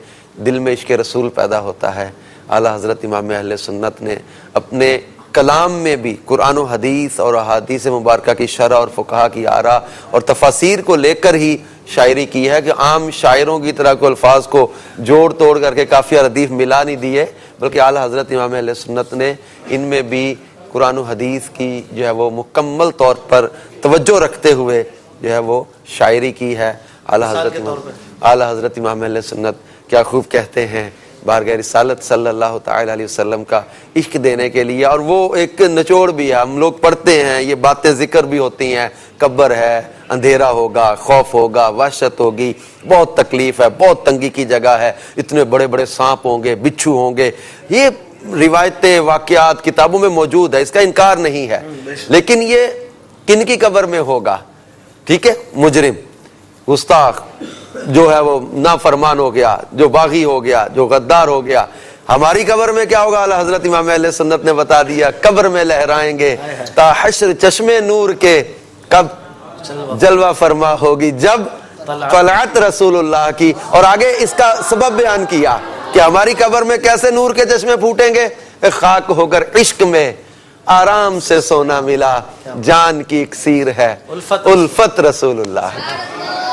دل میں عشق رسول پیدا ہوتا ہے. اعلیٰ حضرت امام اہل سنت نے اپنے کلام میں بھی قرآن و حدیث اور احادیث مبارکہ کی شرح اور فقہا کی آراء اور تفاسیر کو لے کر ہی شاعری کی ہے, کہ عام شاعروں کی طرح کو الفاظ کو جوڑ توڑ کر کے کافیہ ردیف ملا نہیں دیے, بلکہ اعلیٰ حضرت امام اہل سنت نے ان میں بھی قرآن و حدیث کی جو ہے وہ مکمل طور پر توجہ رکھتے ہوئے جو ہے وہ شاعری کی ہے. اعلیٰ حضرت امام اہل سنت کیا خوب کہتے ہیں بارگاہ رسالت صلی اللہ تعالی علیہ وسلم کا عشق دینے کے لیے, اور وہ ایک نچوڑ بھی ہے, ہم لوگ پڑھتے ہیں, یہ باتیں ذکر بھی ہوتی ہیں, قبر ہے, اندھیرا ہوگا, خوف ہوگا, وحشت ہوگی, بہت تکلیف ہے, بہت تنگی کی جگہ ہے, اتنے بڑے بڑے سانپ ہوں گے, بچھو ہوں گے. یہ روایتیں, واقعات کتابوں میں موجود ہے, اس کا انکار نہیں ہے, لیکن یہ کن کی قبر میں ہوگا؟ ٹھیک ہے, مجرم, گستاخ, جو ہے وہ نافرمان ہو گیا, جو باغی ہو گیا, جو غدار ہو گیا. ہماری قبر میں کیا ہوگا؟ اعلیٰ حضرت امام اہل سنت نے بتا دیا, قبر میں لہرائیں گے تا حشر چشمے نور کے, کب جلوہ فرما ہوگی جب طلعت رسول اللہ کی. اور آگے اس کا سبب بیان کیا کہ ہماری قبر میں کیسے نور کے چشمے پھوٹیں گے, خاک ہو کر عشق میں آرام سے سونا ملا, جان کی اکسیر ہے الفت رسول اللہ.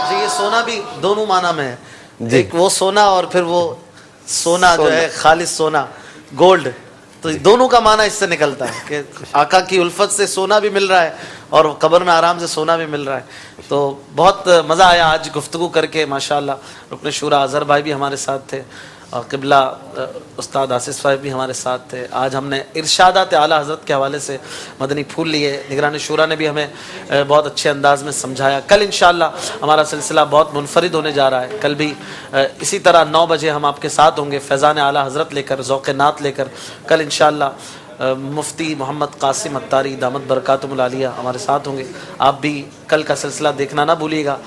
جی یہ سونا بھی دونوں معنی میں ہے, ایک وہ سونا اور پھر وہ سونا جو ہے خالص سونا, گولڈ, تو دونوں کا معنی اس سے نکلتا ہے کہ آقا کی الفت سے سونا بھی مل رہا ہے اور قبر میں آرام سے سونا بھی مل رہا ہے. تو بہت مزہ آیا آج گفتگو کر کے ماشاءاللہ. رکن شورا اظہر بھائی بھی ہمارے ساتھ تھے اور قبلہ استاد آصف صاحب بھی ہمارے ساتھ تھے. آج ہم نے ارشادات اعلیٰ حضرت کے حوالے سے مدنی پھول لیے. نگران شورا نے بھی ہمیں بہت اچھے انداز میں سمجھایا. کل انشاءاللہ ہمارا سلسلہ بہت منفرد ہونے جا رہا ہے. کل بھی اسی طرح 9 بجے ہم آپ کے ساتھ ہوں گے, فیضان اعلیٰ حضرت لے کر, ذوق نعت لے کر. کل انشاءاللہ مفتی محمد قاسم اتاری دامت برکاتہم العالیہ ہمارے ساتھ ہوں گے. آپ بھی کل کا سلسلہ دیکھنا نہ بھولیے گا.